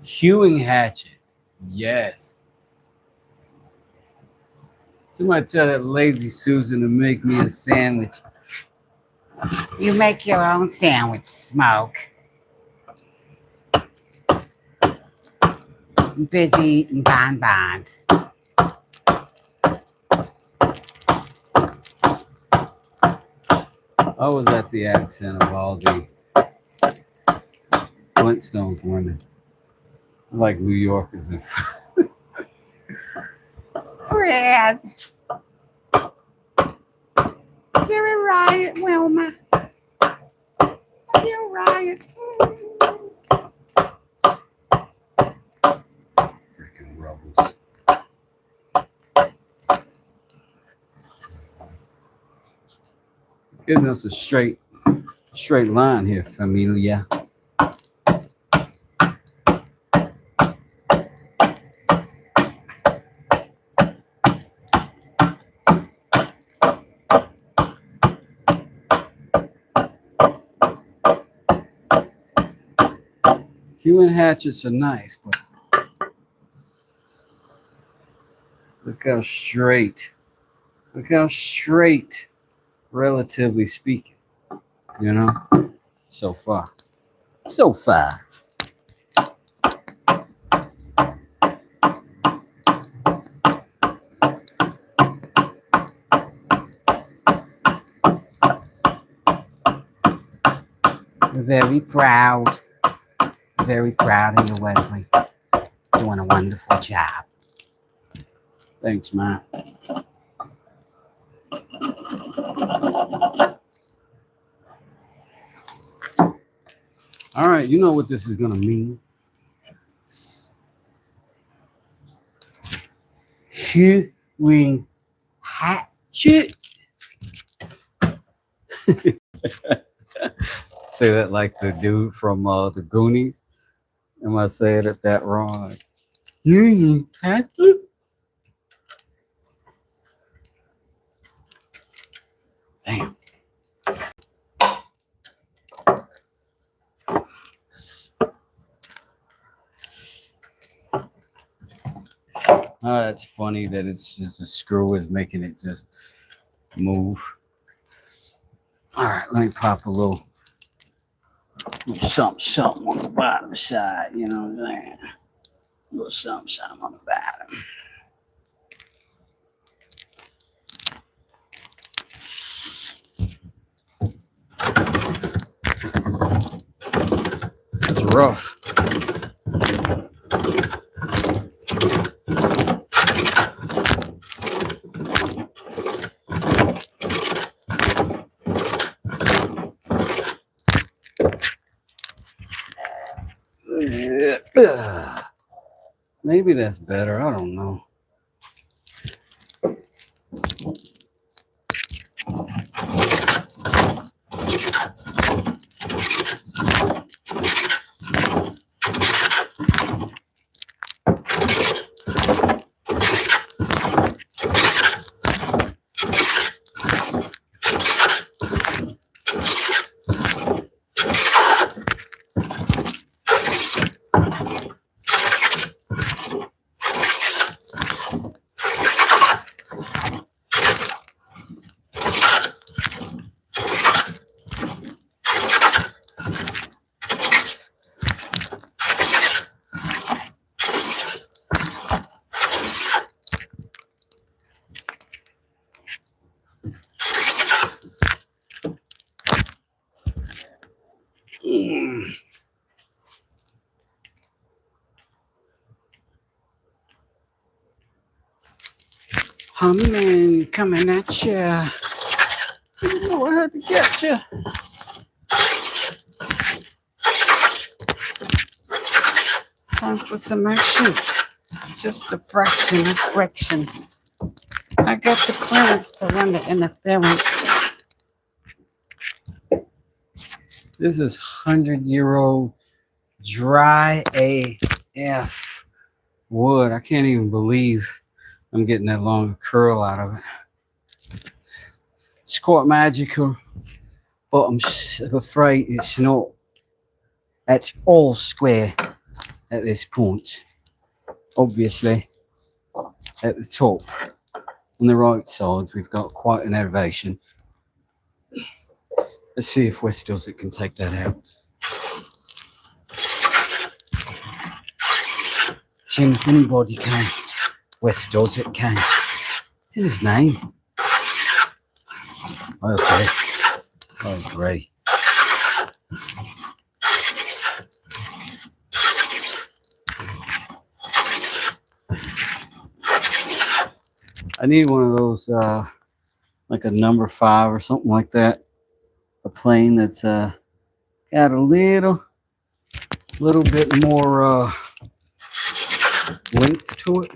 Hewing hatchet. Yes. Somebody tell that lazy Susan to make me a sandwich. You make your own sandwich, Smoke. I'm busy eating bonbons. I was at the accent of all the Flintstones women. Like New Yorkers and Fred. You're a riot, Wilma. You're a riot. freaking rebels. Giving us a straight line here, familia. Human hatchets are nice, but look how straight, relatively speaking, you know, so far. Very proud. Very proud of you, Wesley. Doing a wonderful job. Thanks, Matt. All right, you know what this is gonna mean. Human hatchet. Say that like the dude from the Goonies. Am I saying it that wrong? Human hatchet. Damn. Oh, that's funny that it's just a screw is making it just move. All right, let me pop a little something on the bottom side, you know what I'm saying? A little something on the bottom. It's rough. Maybe that's better. I don't know. Humming, coming at ya. You know I had to get you. Time for some action. Just a fraction of friction. I got the clearance to run the interference. This is 100-year-old dry AF wood. I can't even believe I'm getting that long curl out of it. It's quite magical, but I'm afraid it's not at all square at this point. Obviously, at the top, on the right side, we've got quite an elevation. Let's see if West does it can take that out. Jim, if anybody can, West does it can. It's in his name. Okay. Oh, great. I need one of those, like a number 5 or something like that. A plane that's got a little bit more length to it.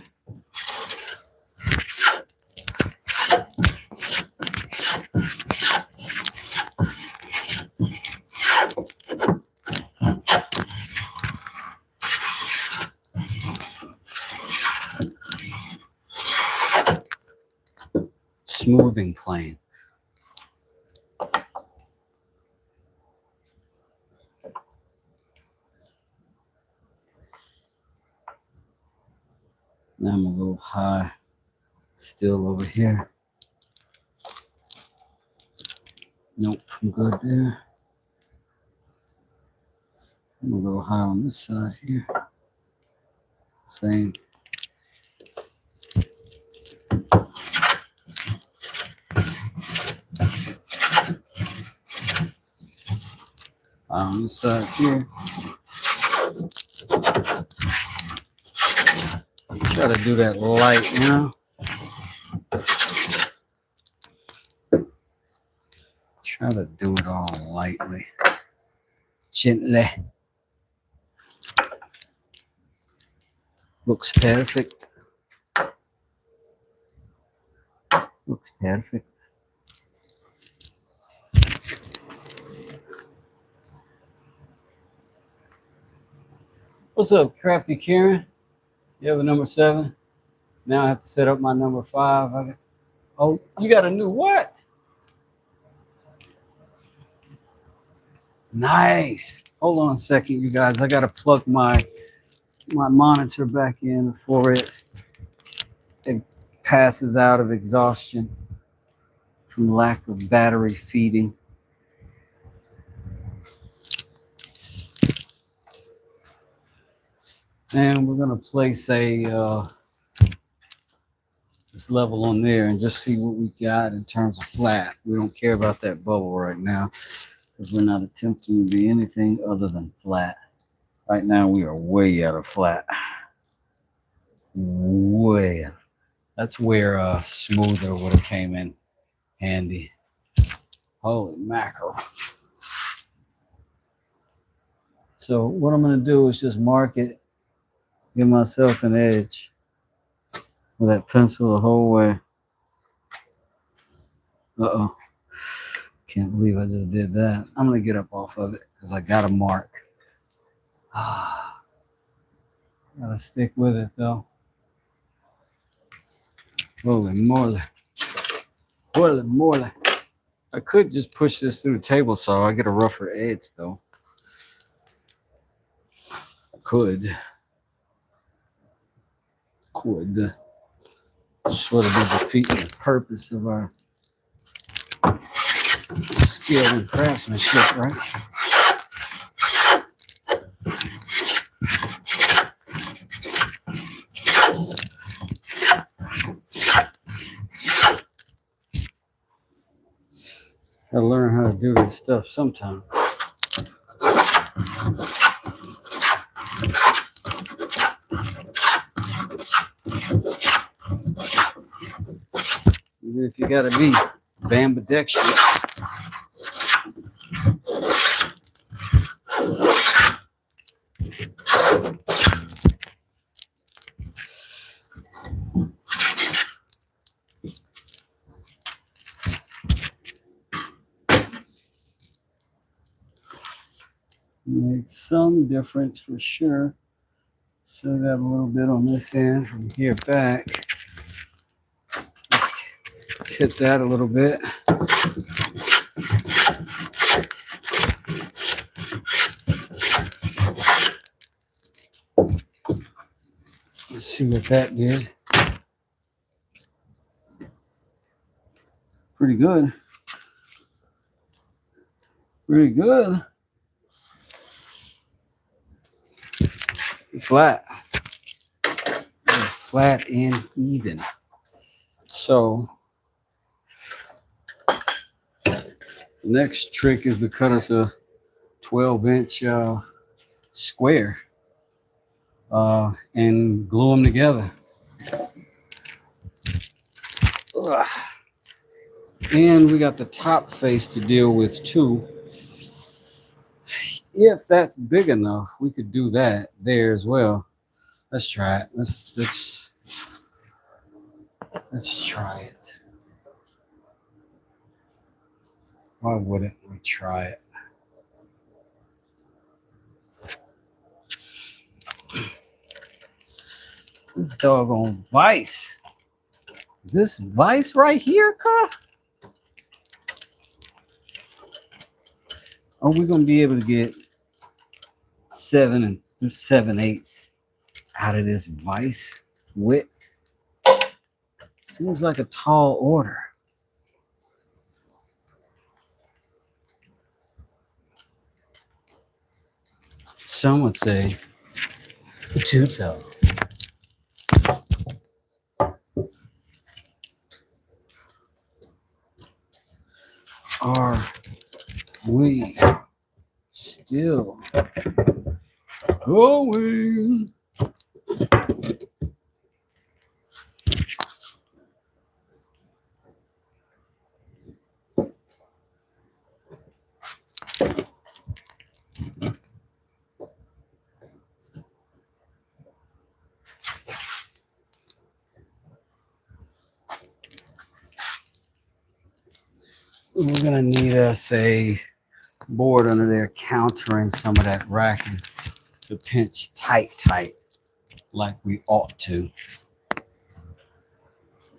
Smoothing plane. Now I'm a little high still over here. Nope, I'm good there. I'm a little high on this side here. Same. On this side here. Try to do that light, you know? Try to do it all lightly, gently. Looks perfect. Looks perfect. What's up, Crafty Karen? You have a number 7? Now I have to set up my number 5. Oh, you got a new what? Nice. Hold on a second, you guys. I gotta plug my monitor back in before it passes out of exhaustion from lack of battery feeding. And we're gonna place a this level on there and just see what we got in terms of flat. We don't care about that bubble right now because we're not attempting to be anything other than flat. Right now we are way out of flat. Way out. That's where smoother would have came in handy. Holy mackerel. So what I'm gonna do is just mark it, give myself an edge with that pencil the whole way. Uh-oh. Can't believe I just did that. I'm gonna get up off of it because I got a mark. Gotta stick with it though. Holy moly. Holy moly. I could just push this through the table saw. I get a rougher edge though. Could. Sort of be defeating the purpose of our skill and craftsmanship, right? Gotta learn how to do this stuff sometime. Even if you gotta be ambidextrous. Makes some difference for sure. Still got a little bit on this end from here back. Hit that a little bit. Let's see what that did. Pretty good. Pretty good. Flat. Flat and even. So The next trick is to cut us a 12-inch square and glue them together. Ugh. And we got the top face to deal with too. If that's big enough, we could do that there as well. Let's try it. Let's try it. Why wouldn't we try it? This doggone vise. This vise right here, car. Are we gonna be able to get 7 7/8 out of this vise width? Seems like a tall order. Some would say too tall. Are we still going? We're gonna need us a board under there countering some of that racking to pinch tight like we ought to.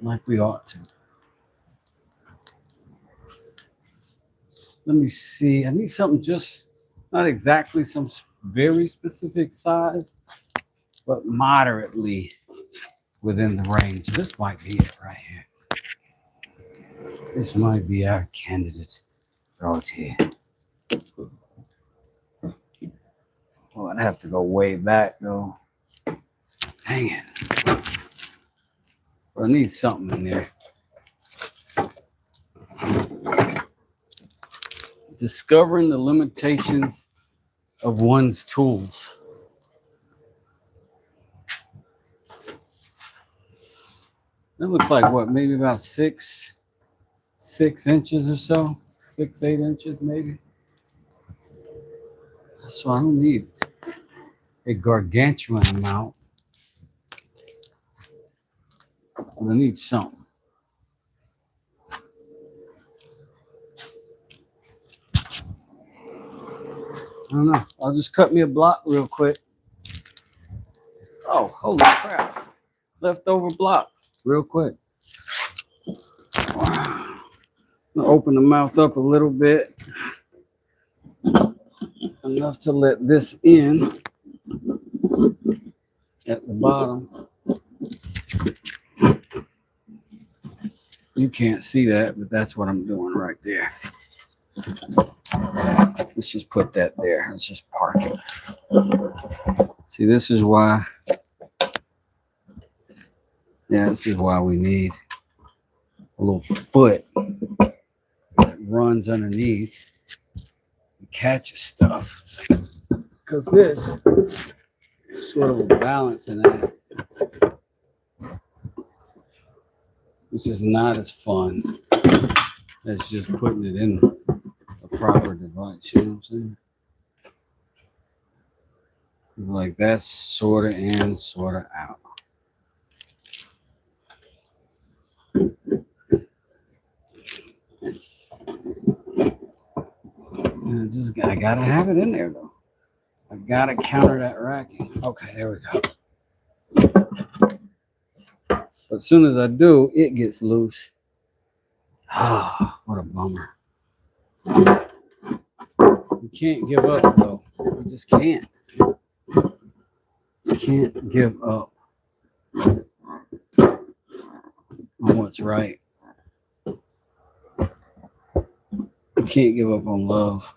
Like we ought to. Let me see. I need something just not exactly some very specific size, but moderately within the range. This might be it right here. This might be our candidate. Throw it here. Oh, I'd have to go way back though. Dang it. But I need something in there. Discovering the limitations of one's tools. That looks like what, maybe about 6 inches or so, 6, 8 inches maybe. So I don't need a gargantuan amount. But I need something. I don't know. I'll just cut me a block real quick. Oh, holy crap. Leftover block real quick. I'm gonna open the mouth up a little bit. Enough to let this in at the bottom. You can't see that, but that's what I'm doing right there. Let's just put that there. Let's just park it. See, this is why. Yeah, this is why we need a little foot that runs underneath and catches stuff. Because this is sort of a balancing act. Which is not as fun as just putting it in a proper device. You know what I'm saying? It's like that's sort of in, sort of out. I gotta have it in there though. I gotta counter that racking. Okay, there we go. But as soon as I do, it gets loose. Ah, what a bummer. You can't give up though. You just can't. You can't give up on what's right. You can't give up on love.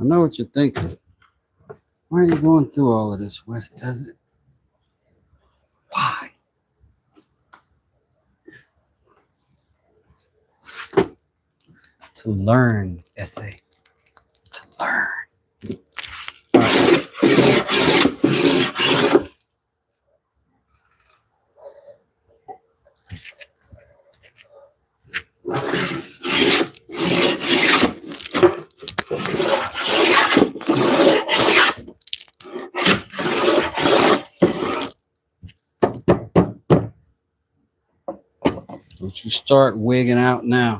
I know what you're thinking. Why are you going through all of this, West Desert? Why? To learn, essay. To learn. Don't you start wigging out now.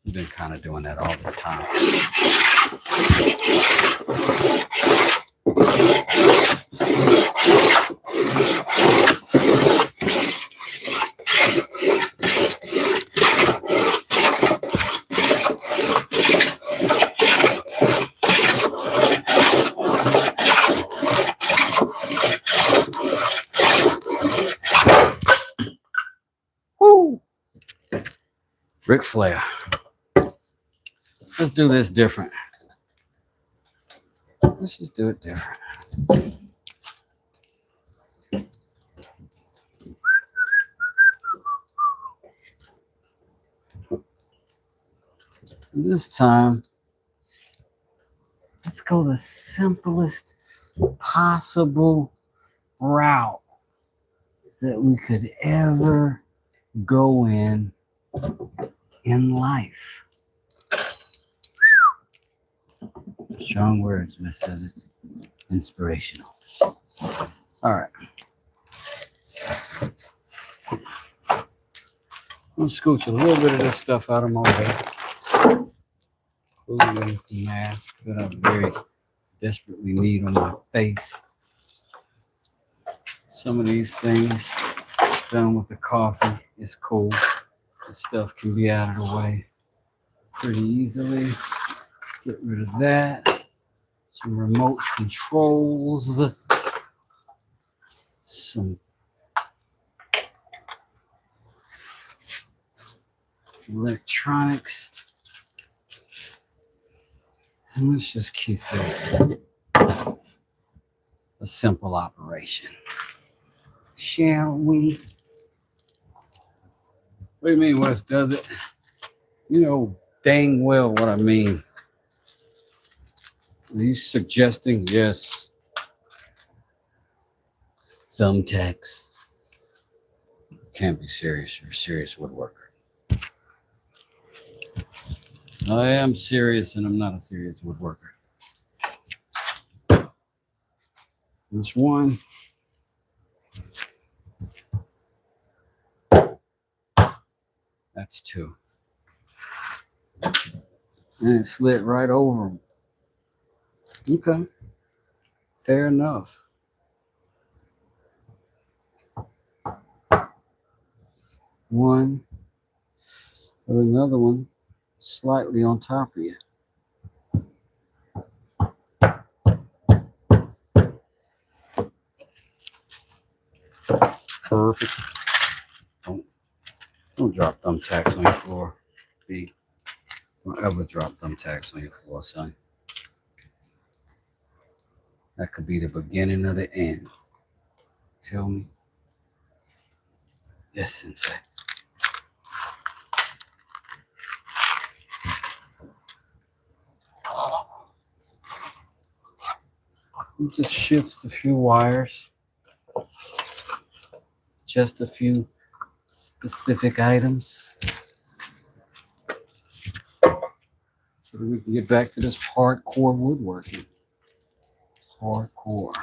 You've been kind of doing that all this time. Woo! Ric Flair. Let's do this different. Let's just do it different. This time, let's go the simplest possible route that we could ever go in life. Strong words, Miss Desert. Inspirational. All right. I'm gonna scooch a little bit of this stuff out of my way. Including this mask that I very desperately need on my face. Some of these things done with the coffee is cool. This stuff can be out of the way pretty easily. Let's get rid of that. Some remote controls. Some electronics. And let's just keep this a simple operation. Shall we? What do you mean, Wes, does it? You know dang well what I mean. Are you suggesting? Yes. Thumbtacks. Can't be serious. You're a serious woodworker. I am serious and I'm not a serious woodworker. That's one. That's two. And it slid right over them. Okay. Fair enough. One. But another one slightly on top of you. Perfect. Don't drop thumbtacks on your floor. B. Don't ever drop thumbtacks on your floor, son. That could be the beginning of the end. Feel me? Yes, Sensei. It just shifts a few wires. Just a few specific items. So that we can get back to this hardcore woodworking. Hardcore.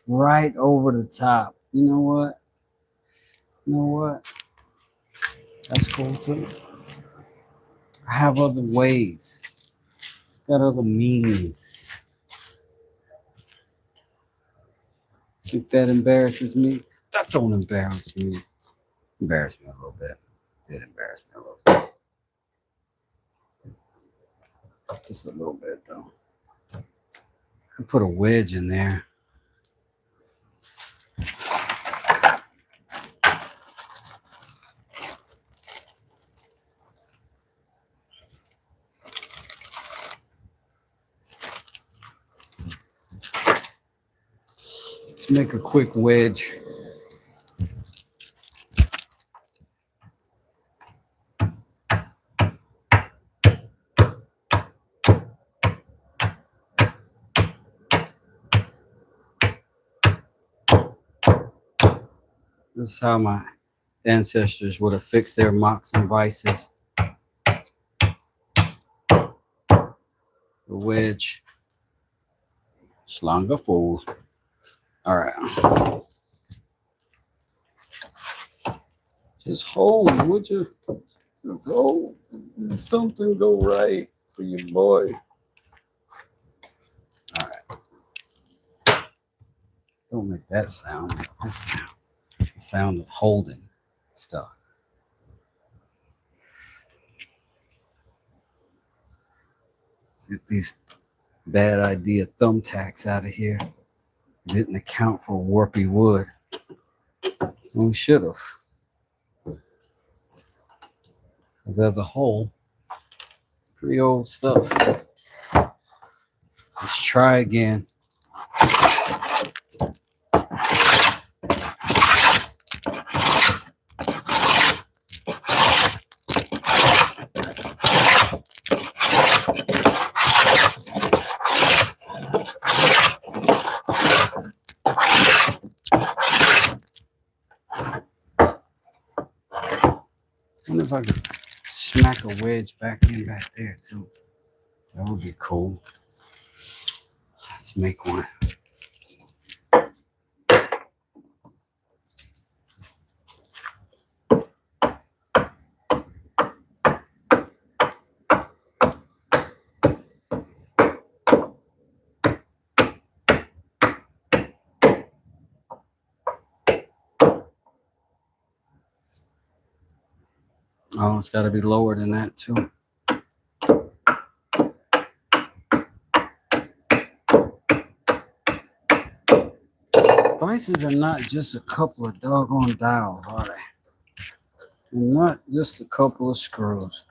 Right over the top. You know what? You know what? That's cool too. I have other ways. Got other meanings. Think that embarrasses me? That don't embarrass me. Embarrass me a little bit. Did embarrass me a little bit. Just a little bit though. I could put a wedge in there. Let's make a quick wedge. This is how my ancestors would have fixed their mocks and vices. The wedge. Schlange fool. All right. Just hold, would you? Just hold. Something go right for you, boy. All right. Don't make that sound. Make this sound. The sound of holding stuff. Get these bad idea thumbtacks out of here. Didn't account for warpy wood. We should have. Because as a whole, pretty old stuff. Let's try again. I wonder if I could smack a wedge back there too. That would be cool. Let's make one. Oh, it's got to be lower than that too. Vices are not just a couple of doggone dials, are they? They're not just a couple of screws.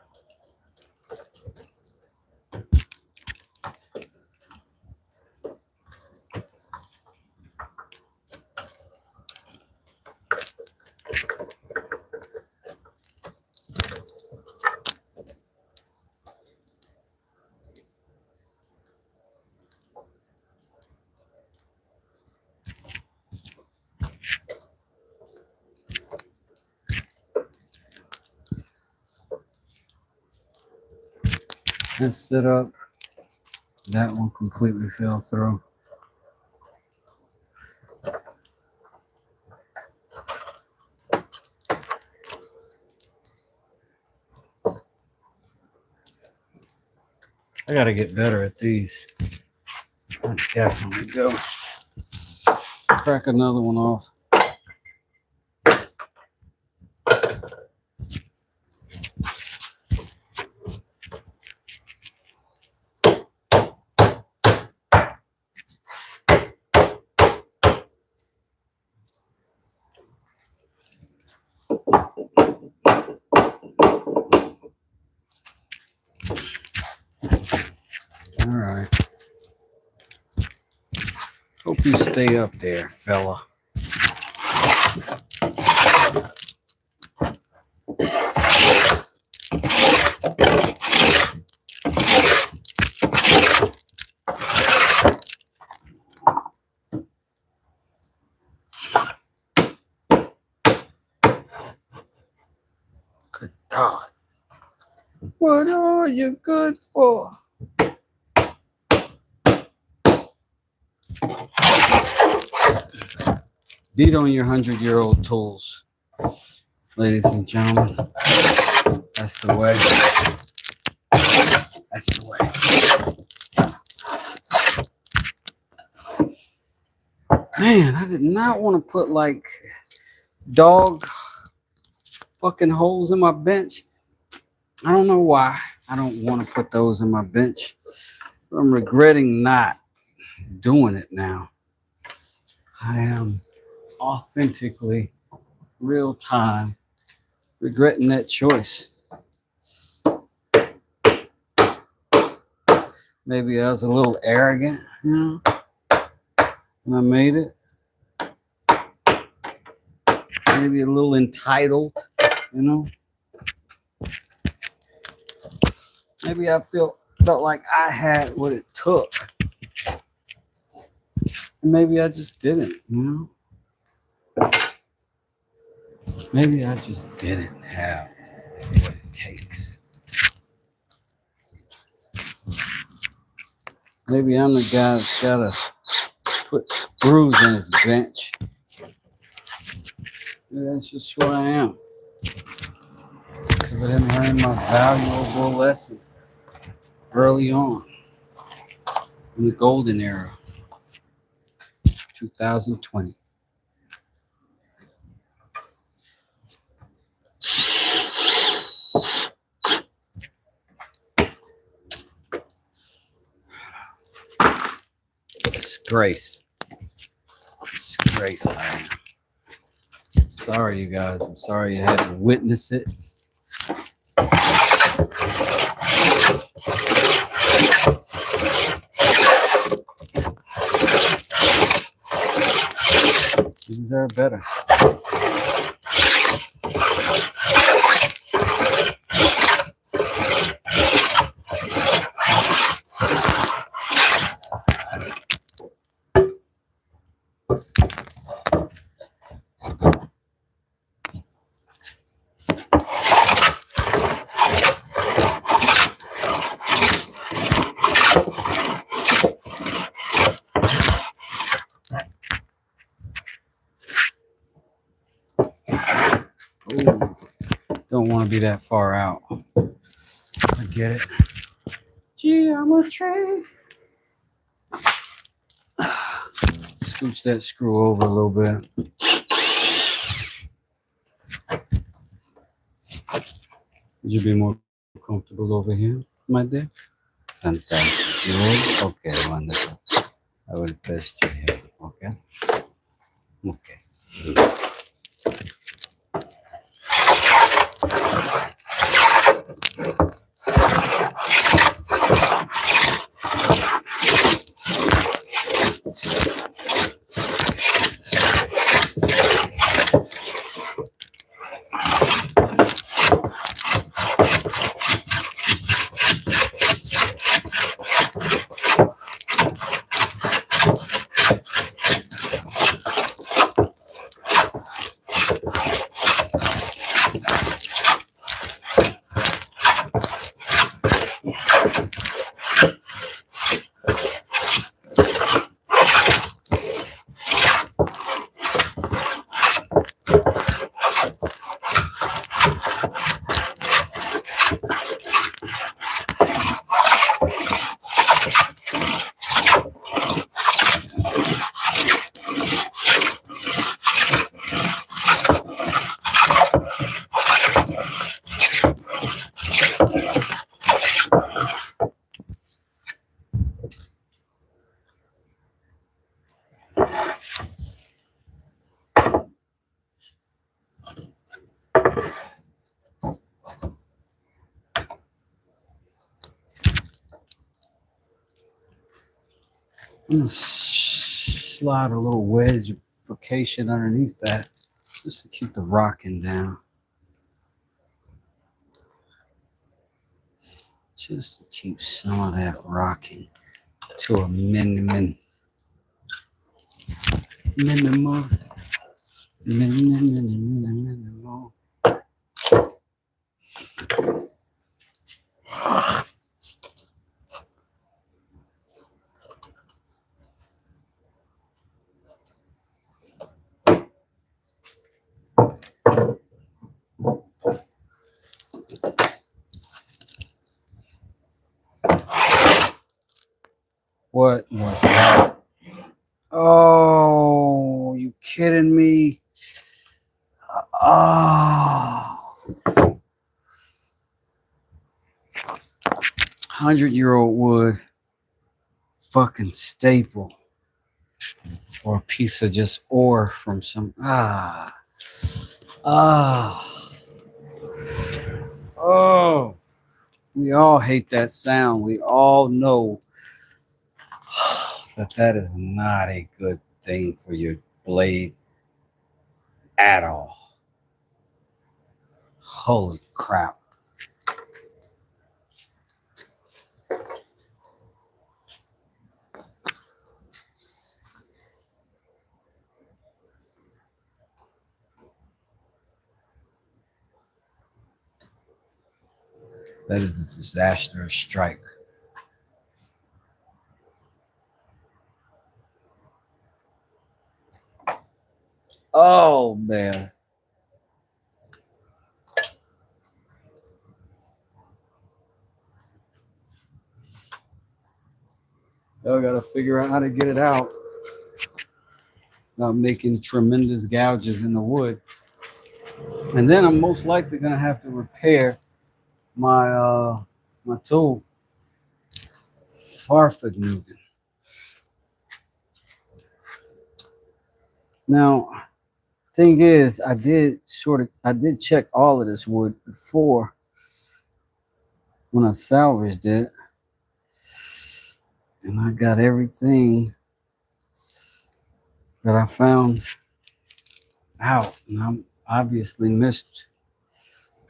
Let's set up. That one completely fell through. I gotta get better at these. I definitely do. Crack another one off. All right. Hope you stay up there, fella. Good God. What are you good for? Beat on your 100-year-old tools, ladies and gentlemen. That's the way. That's the way. Man, I did not want to put like dog fucking holes in my bench. I don't know why. I don't want to put those in my bench. I'm regretting not doing it now. I am authentically, real time, regretting that choice. Maybe I was a little arrogant, you know, when I made it. maybe a little entitled, you know. Maybe I felt like I had what it took. And maybe I just didn't, you know. Maybe I just didn't have what it takes. Maybe I'm the guy that's gotta put screws in his bench. Maybe that's just who I am. Because I didn't learn my valuable lesson early on in the golden era, 2020. Disgrace. Disgrace, I am. Sorry, you guys. I'm sorry you had to witness it. You deserve better. Ooh, don't want to be that far out. I get it. Geometry. Scooch that screw over a little bit. Would you be more comfortable over here, my dear? Fantastic. You would? Okay, wonderful. I will test you here. Okay. Okay. I'm gonna slide a little wedgification underneath that just to keep the rocking down. Just to keep some of that rocking to a minimum. What was that? Oh, you kidding me? Oh. 100-year-old wood fucking staple. Or a piece of just ore from some oh, we all hate that sound. We all know that is not a good thing for your blade at all. Holy crap. That is a disastrous strike. Oh, man. I gotta figure out how to get it out without making tremendous gouges in the wood. And then I'm most likely gonna have to repair my tool, Farfignugan. Now, thing is, I did check all of this wood before when I salvaged it, and I got everything that I found out, and I'm obviously missed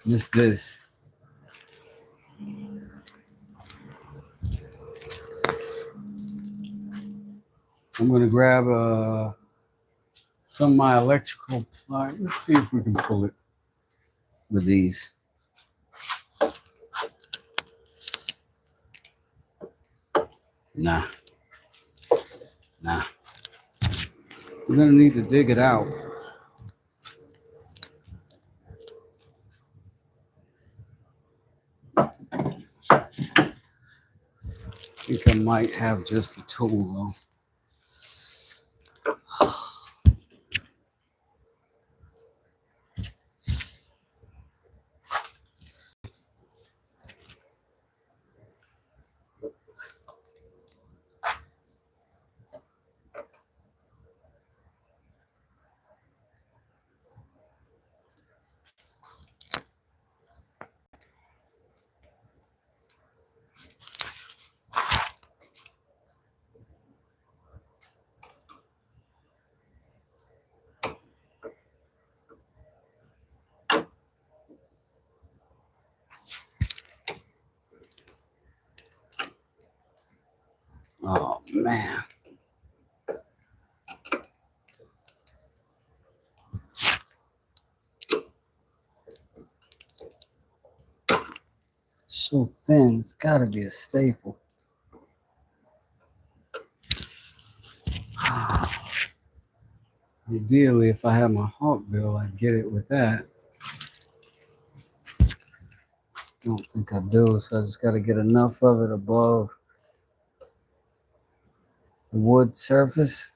this. I'm gonna grab some of my electrical pliers. Let's see if we can pull it with these. Nah. We're gonna need to dig it out. I think I might have just a tool though. Oh man. It's so thin, it's gotta be a staple. Ideally, if I had my Hawkbill, I'd get it with that. Don't think I do, so I just gotta get enough of it above the wood surface.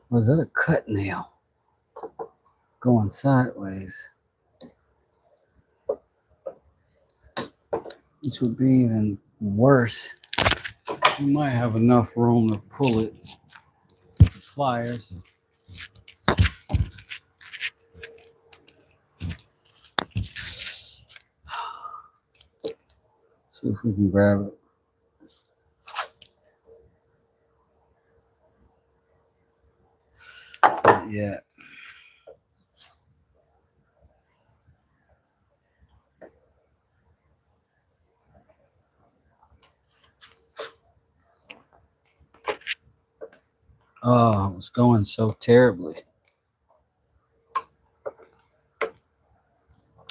Was that a cut nail going sideways? This would be even worse. You might have enough room to pull it with the pliers. See if we can grab it. Not yet. Oh, it was going so terribly.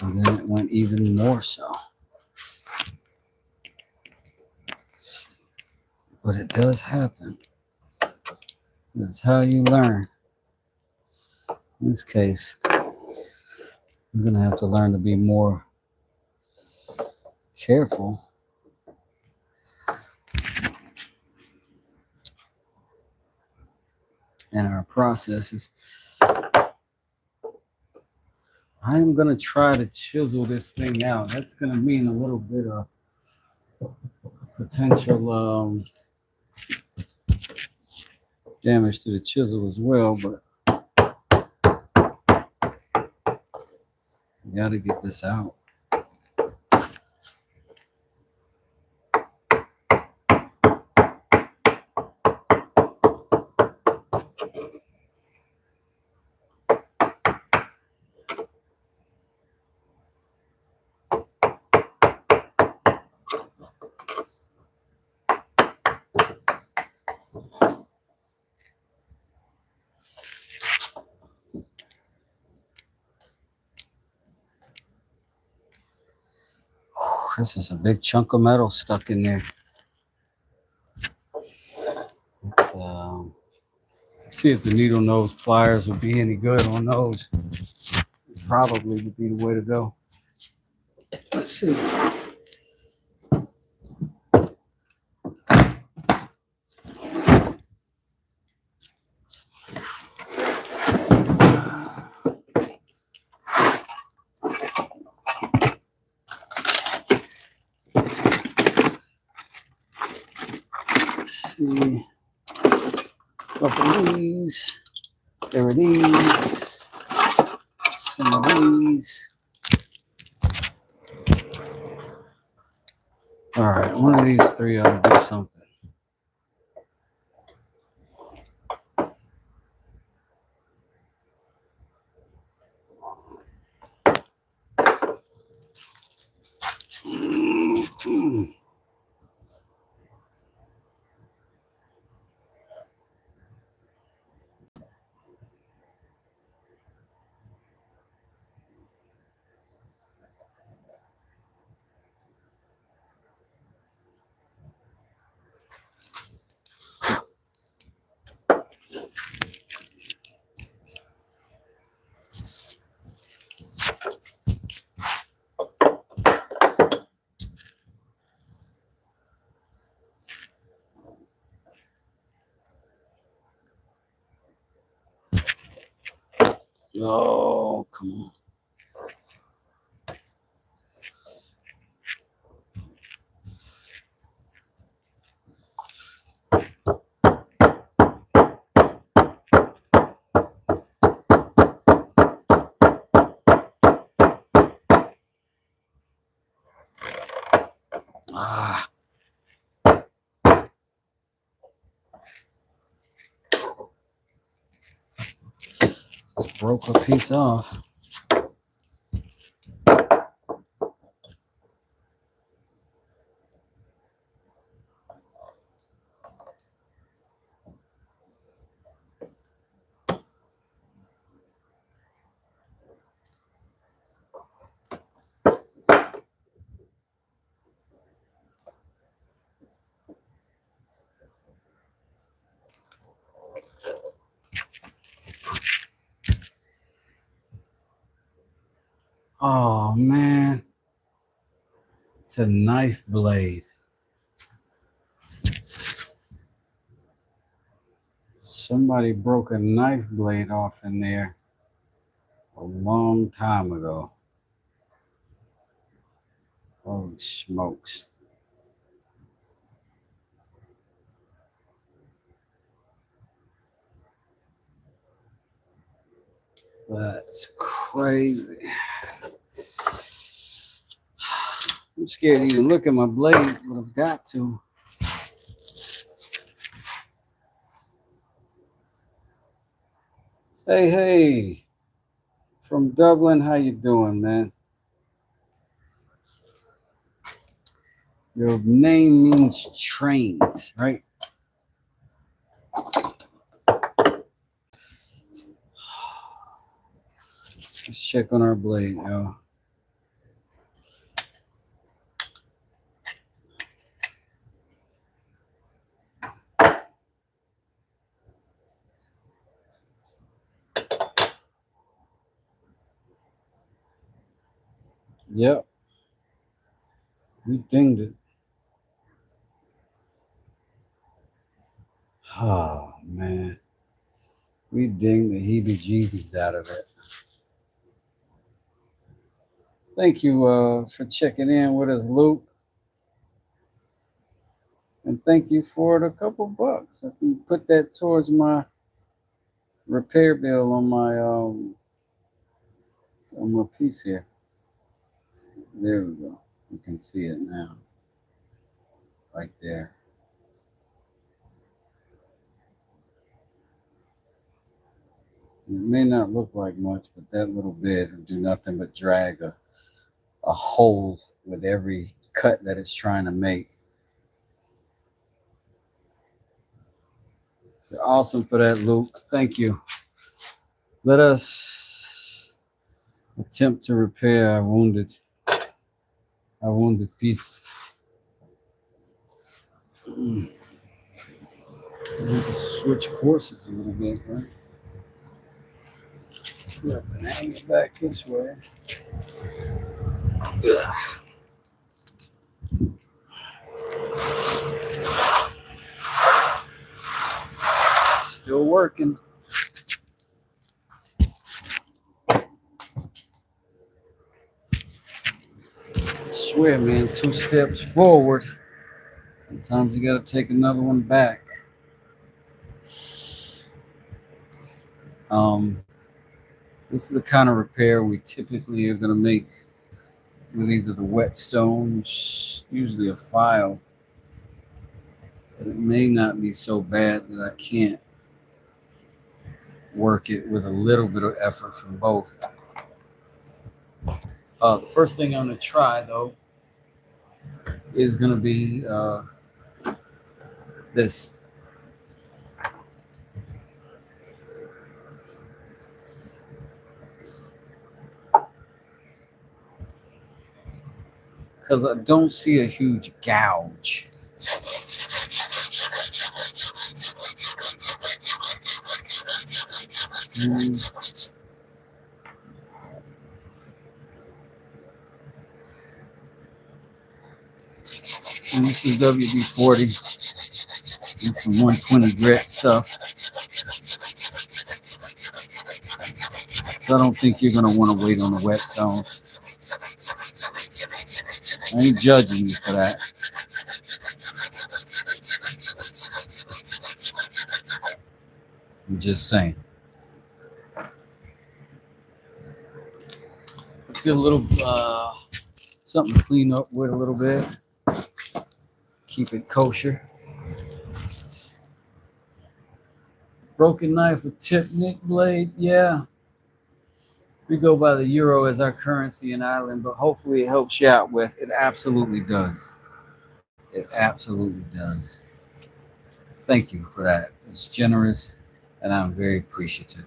And then it went even more so. But it does happen. That's how you learn. In this case, I'm gonna have to learn to be more careful. In our processes. I am gonna try to chisel this thing out. That's gonna mean a little bit of potential damage to the chisel as well, but you gotta get this out. This is a big chunk of metal stuck in there. Let's see if the needle nose pliers would be any good on those. Probably would be the way to go. Let's see. See, couple of these, there it is, some of these. All right, one of these three ought to do something. Oh, come on. Ah. Just broke a piece off. Oh man, it's a knife blade. Somebody broke a knife blade off in there a long time ago. Holy smokes. That's crazy. I'm scared to even look at my blade, but I've got to. Hey, hey, from Dublin, how you doing, man? Your name means trains, right? Let's check on our blade, yo. Yep. We dinged it. Oh, man. We dinged the heebie-jeebies out of it. Thank you for checking in with us, Luke. And thank you for the couple bucks. I can put that towards my repair bill on my piece here. There we go. You can see it now. Right there. It may not look like much, but that little bit will do nothing but drag a hole with every cut that it's trying to make. You're awesome for that, Luke. Thank you. Let us attempt to repair our wounded I wounded piece. We just switch courses a little bit, right? Yeah, and hang it back this way. Ugh. Still working. I swear, man, 2 steps forward. Sometimes you gotta take another one back. This is the kind of repair we typically are gonna make with either the whetstone, usually a file, but it may not be so bad that I can't work it with a little bit of effort from both. The first thing I'm gonna try though is gonna be this. Because I don't see a huge gouge. And this is WD-40 and some 120 grit stuff. So I don't think you're gonna want to wait on the whetstone. I ain't judging you for that. I'm just saying. Let's get a little something to clean up with a little bit. Keep it kosher. Broken knife with tip nick blade, yeah. We go by the euro as our currency in Ireland, but hopefully it helps you out with. It absolutely does. It absolutely does. Thank you for that. It's generous, and I'm very appreciative.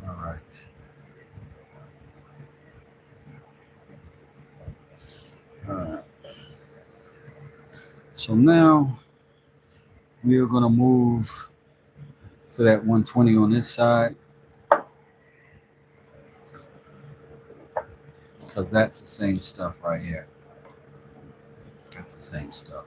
All right. All right. So now we are going to move to that 120 on this side, because that's the same stuff right here. That's the same stuff.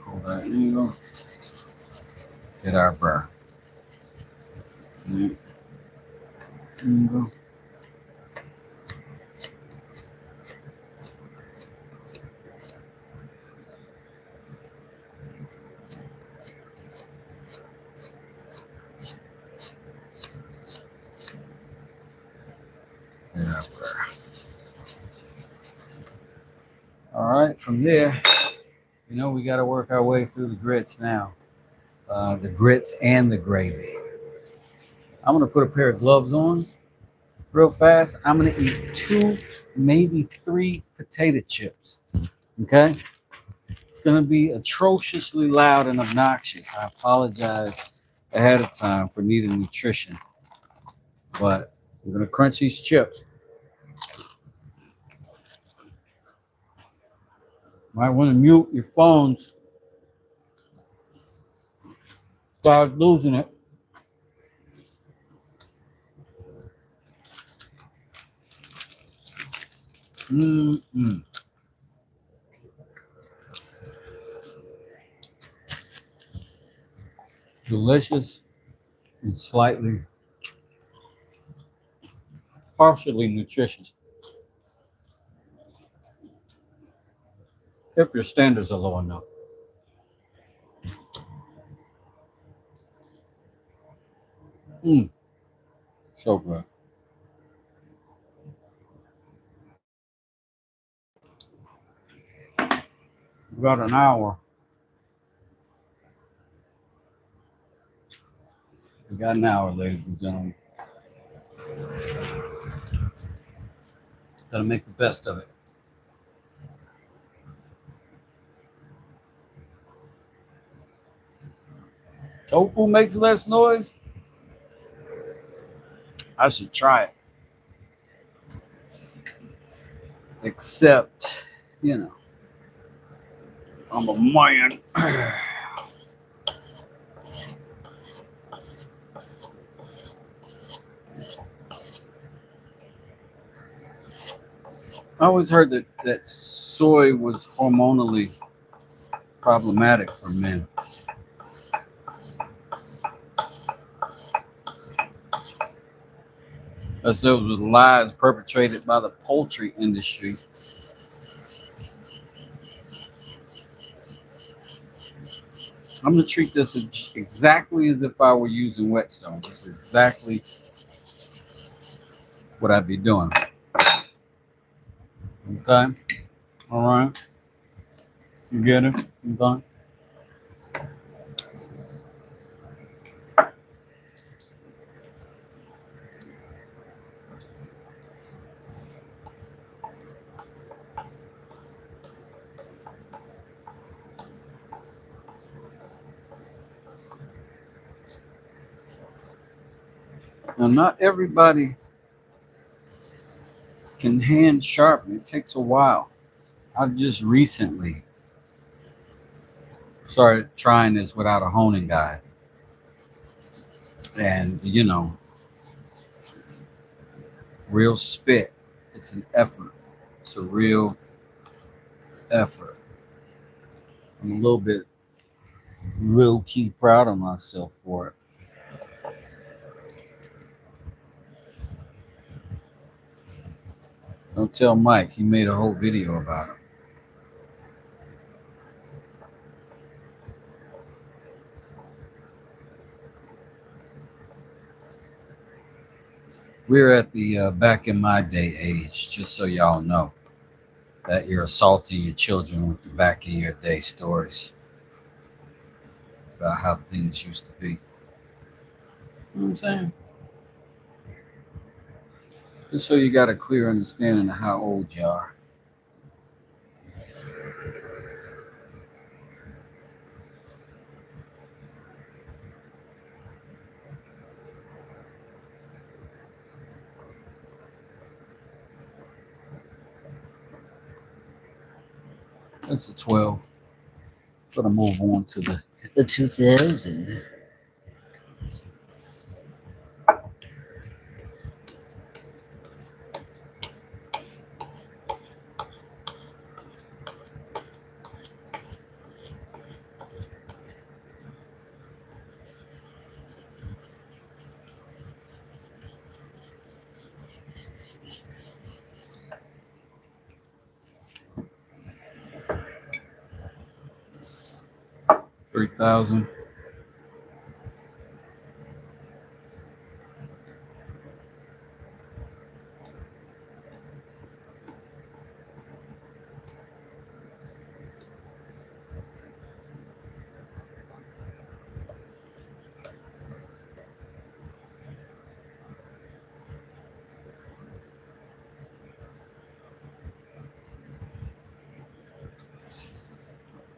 Hold that angle. Get our burr. Angle. All right, from there, you know, we got to work our way through the grits now. The grits and the gravy. I'm going to put a pair of gloves on real fast. I'm going to eat 2, maybe 3 potato chips. Okay? It's going to be atrociously loud and obnoxious. I apologize ahead of time for needing nutrition. But we're going to crunch these chips. Might want to mute your phones. Start losing it. Delicious and slightly, partially nutritious. If your standards are low enough. So good. About an hour. We got an hour, ladies and gentlemen. Gotta make the best of it. Tofu makes less noise. I should try it. Except, I'm a man. I always heard that soy was hormonally problematic for men. As those were lies perpetrated by the poultry industry. I'm gonna treat this exactly as if I were using whetstone. This is exactly what I'd be doing. Okay. All right. You get it? Okay. Now, not everybody can hand sharpen. It takes a while. I've just recently started trying this without a honing guide. And, real spit. It's an effort. It's a real effort. I'm a little bit low key proud of myself for it. Don't tell Mike. He made a whole video about it. We're at the back in my day age, just so y'all know that you're assaulting your children with the back in your day stories about how things used to be. You know what I'm saying? Just so you got a clear understanding of how old you are. That's a 12. Gonna move on to the 2000. $3,000.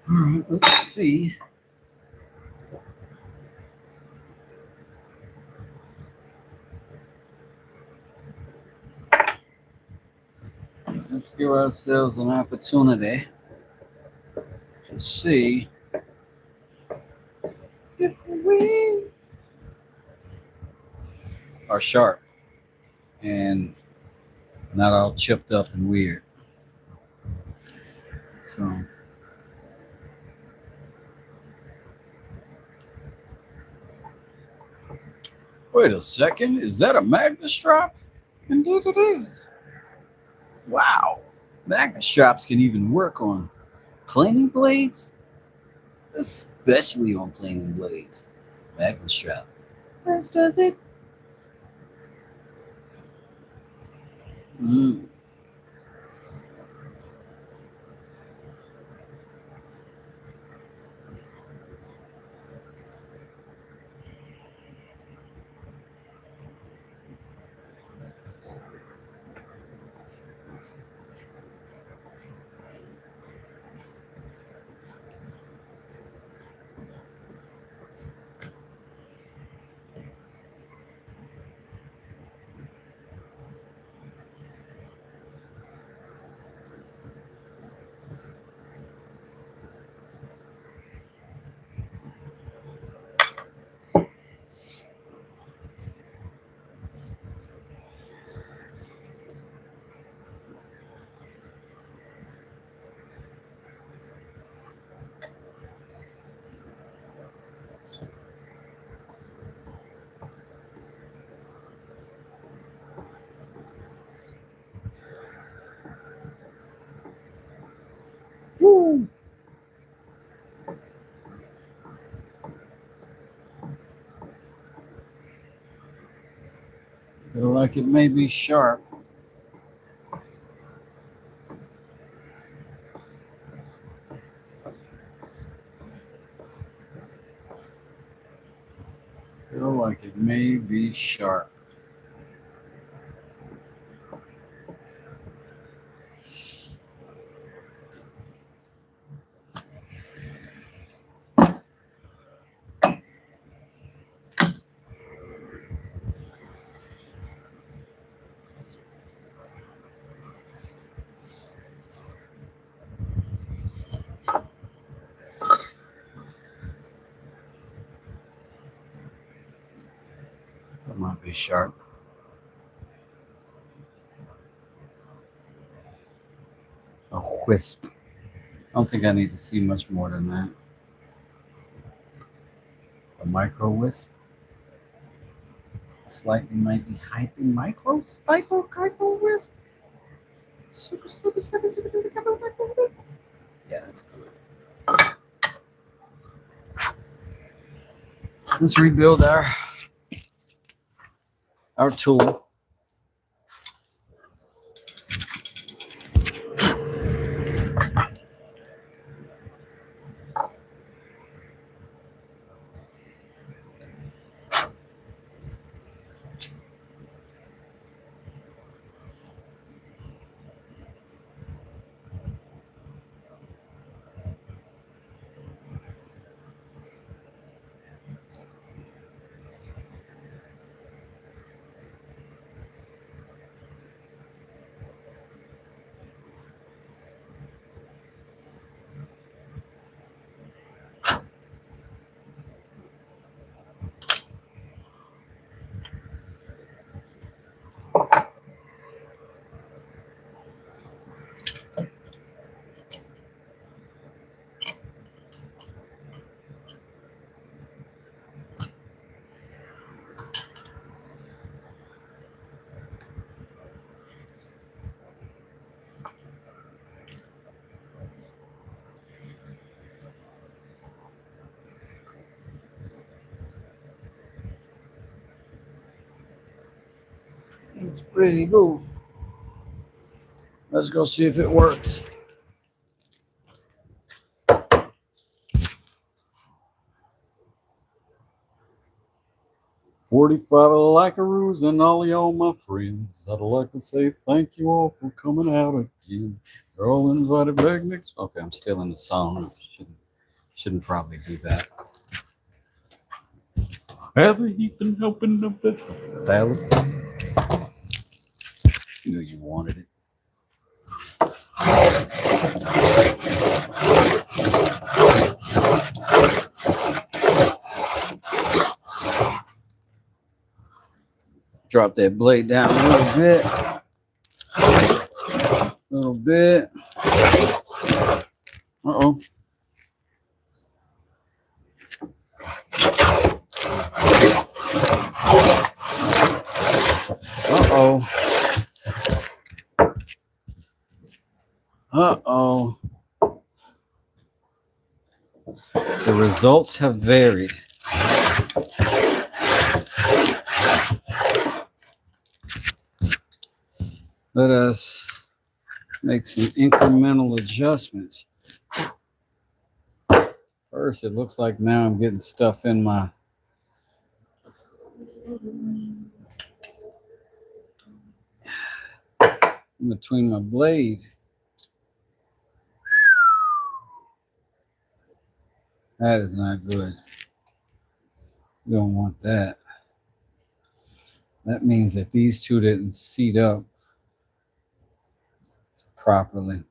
All right, let's see. Let's give ourselves an opportunity to see if we are sharp and not all chipped up and weird. So, wait a second. Is that a Magna strap? Indeed it is. Wow. Magna straps can even work on planing blades, especially on planing blades. Magna strap. Yes, does it? Mm. Feel like it may be sharp. Feel like it may be sharp. That might be sharp. A wisp. I don't think I need to see much more than that. A micro wisp. Slightly might be hyping micro wisp. Super slippery, yeah, that's good. Let's rebuild our tool. It's pretty cool. Let's go see if it works. $45 likearoos and all y'all my friends. I'd like to say thank you all for coming out again. You're all invited back next. Okay, I'm still in the song. Shouldn't probably do that. Have a heap and helping of the ballad. You knew you wanted it. Drop that blade down a little bit. A little bit. Uh-oh. Uh-oh. Uh-oh. The results have varied. Let us make some incremental adjustments. First, it looks like now I'm getting stuff in my in between my blade. That is not good. We don't want that. That means that these two didn't seat up properly.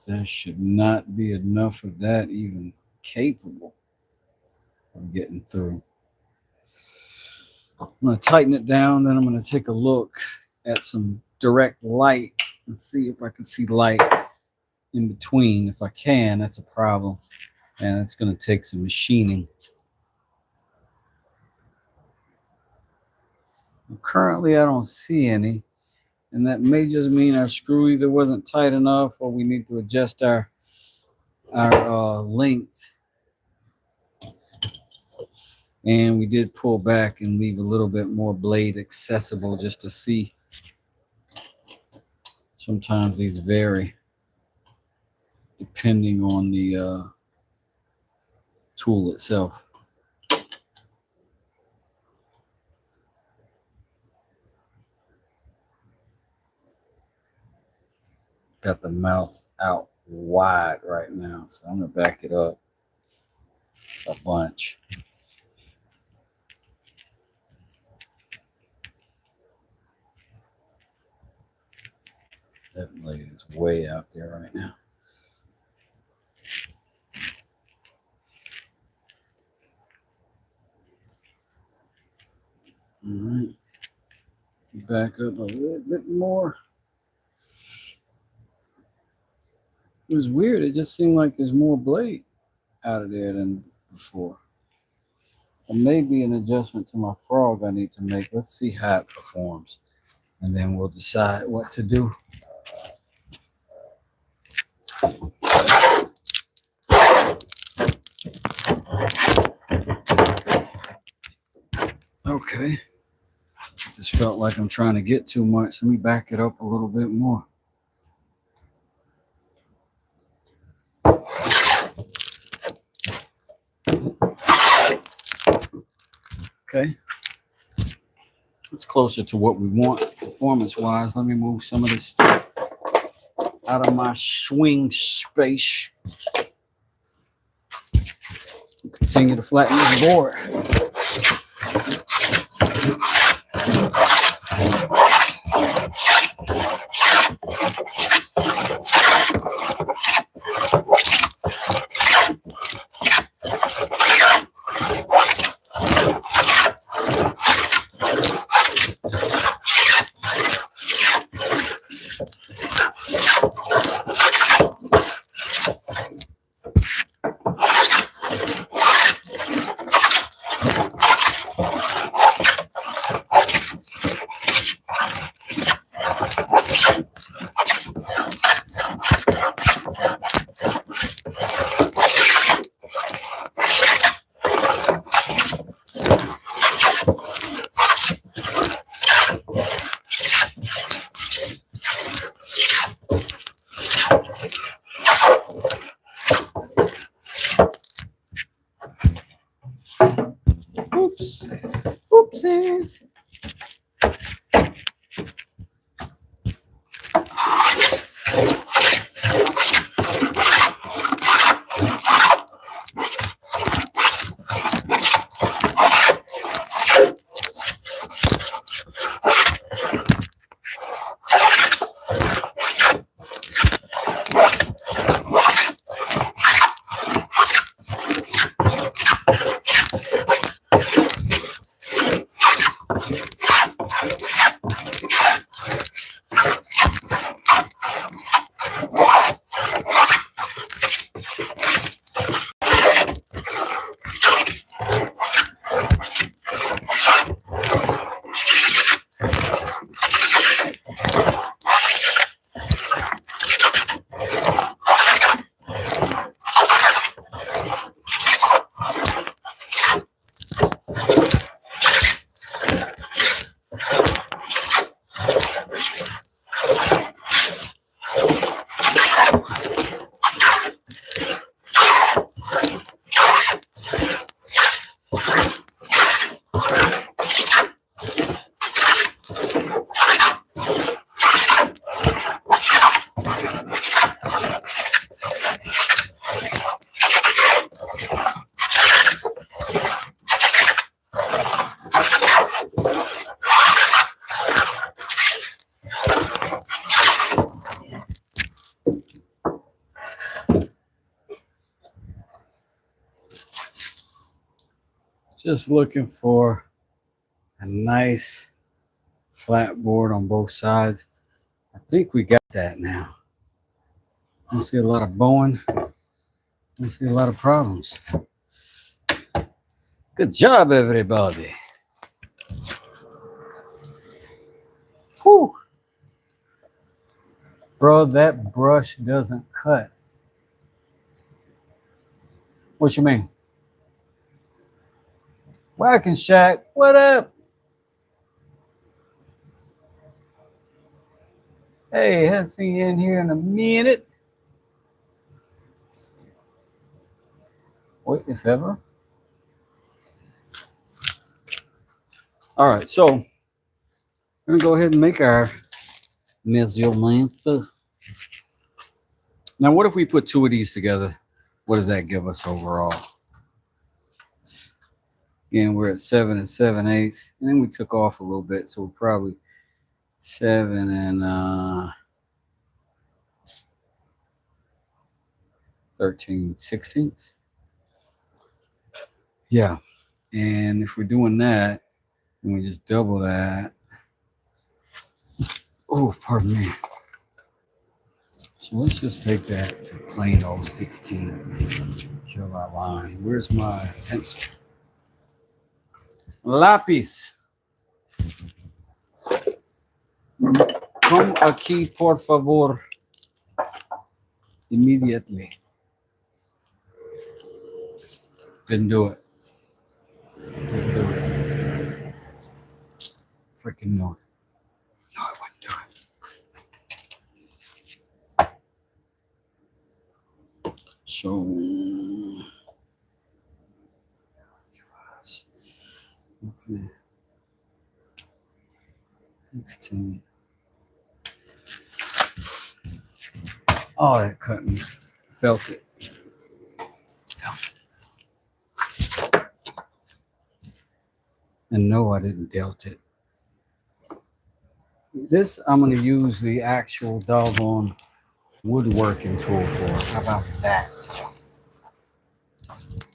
There should not be enough of that even capable of getting through. I'm going to tighten it down, then I'm going to take a look at some direct light and see if I can see light in between. If I can, that's a problem, and it's going to take some machining. Currently, I don't see any, and that may just mean our screw either wasn't tight enough or we need to adjust our length And we did pull back and leave a little bit more blade accessible just to see. Sometimes these vary depending on the tool itself. Got the mouth out wide right now, so I'm gonna back it up a bunch. That blade is way out there right now. All right, back up a little bit more. It was weird. It just seemed like there's more blade out of there than before. Or maybe an adjustment to my frog I need to make. Let's see how it performs, and then we'll decide what to do. Okay. Just felt like I'm trying to get too much. Let me back it up a little bit more. Okay. It's closer to what we want performance-wise. Let me move some of this stuff out of my swing space. Continue to flatten this board. Oops. Oopsies. Just looking for a nice flat board on both sides. I think we got that now. I see a lot of bowing. I see a lot of problems. Good job, everybody. Whew. Bro, that brush doesn't cut. What you mean? Whacking Shack, what up? Hey, haven't seen you in here in a minute. Wait, if ever. All right, so we're gonna go ahead and make our measurement. Now, what if we put two of these together? What does that give us overall? Again, we're at 7 and 7/8, and then we took off a little bit, so we're probably 7 and 13/16. Yeah, and if we're doing that, and we just double that. Oh, pardon me. So let's just take that to plain old 16. Show our line. Where's my pencil? Lápiz. Come aquí, por favor. Immediately. Didn't do it. Didn't do it. Freaking know it. No, I wouldn't do it. So, okay. 16. Oh, that cut me. Felt it. And no, I didn't dealt it. This, I'm going to use the actual doggone woodworking tool for. How about that?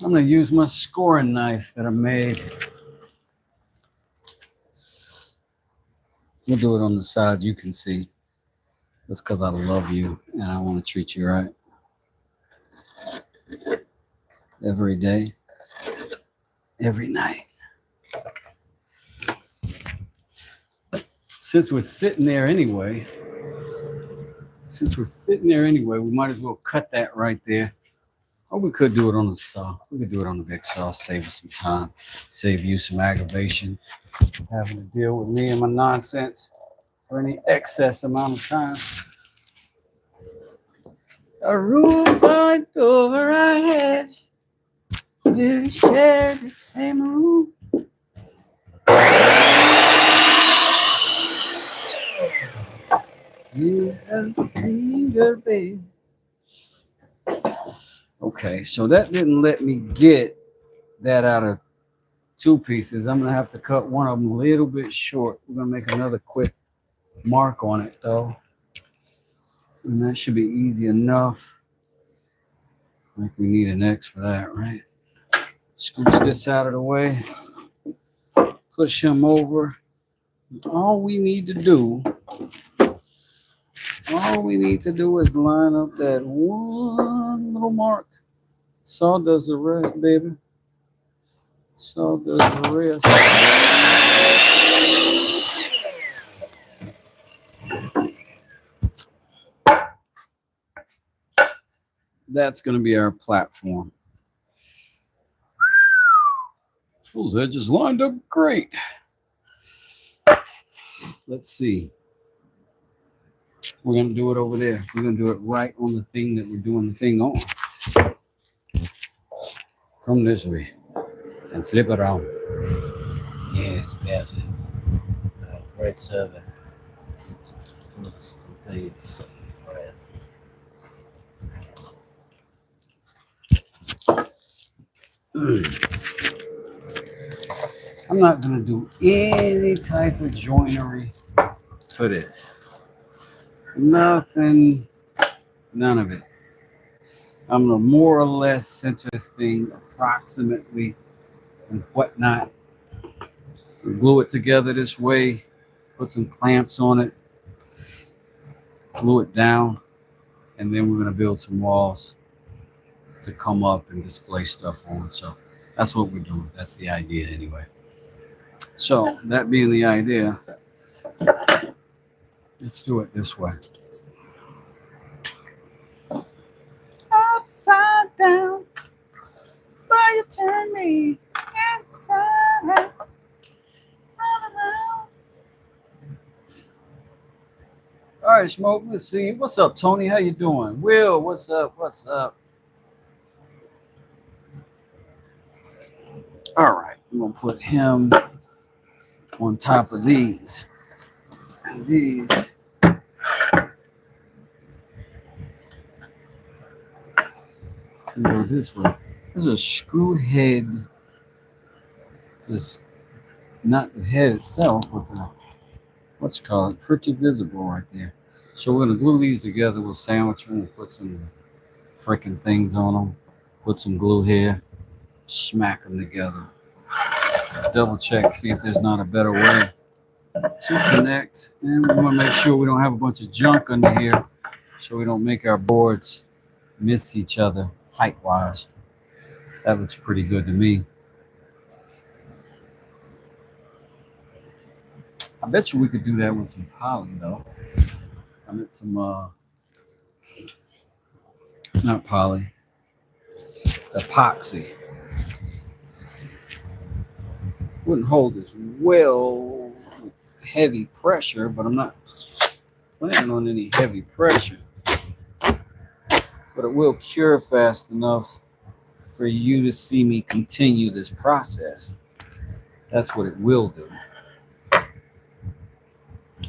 I'm going to use my scoring knife that I made. We'll do it on the side you can see. That's because I love you and I want to treat you right. Every day, every night. Since we're sitting there anyway, we might as well cut that right there. Or we could do it on the saw. We could do it on the big saw, save us some time, save you some aggravation, having to deal with me and my nonsense for any excess amount of time. A roof over our head. We share the same room. You have seen your baby. Okay, so that didn't let me get that out of two pieces. I'm gonna have to cut one of them a little bit short. We're gonna make another quick mark on it though. And that should be easy enough. I think we need an X for that, right? Scooch this out of the way. Push him over. All we need to do is line up that one little mark. Saw does the rest, baby. Saw does the rest. That's going to be our platform. Those edges lined up great. Let's see. We're going to do it over there. We're going to do it right on the thing that we're doing the thing on. Come this way and flip around. Yes, perfect. Great servant. I'm not going to do any type of joinery for this. Nothing, none of it. I'm going to more or less center this thing approximately and whatnot. Glue it together this way, put some clamps on it, glue it down, and then we're going to build some walls to come up and display stuff on. So that's what we're doing. That's the idea anyway. So that being the idea, let's do it this way. Upside down, why you turn me inside right, Smoke. Let's see. What's up, Tony? How you doing? Will, what's up? What's up? All right, I'm gonna put him on top of these. And these. Can go this way. There's a screw head. Just not the head itself, but the what's it called, pretty visible right there. So we're gonna glue these together. We'll sandwich them and put some freaking things on them. Put some glue here. Smack them together. Let's double check, see if there's not a better way to connect. And we want to make sure we don't have a bunch of junk under here, so we don't make our boards miss each other height-wise. That looks pretty good to me. I bet you we could do that with some poly, though. I meant some, not poly, epoxy. Wouldn't hold as well with heavy pressure, but I'm not planning on any heavy pressure. But it will cure fast enough for you to see me continue this process. That's what it will do.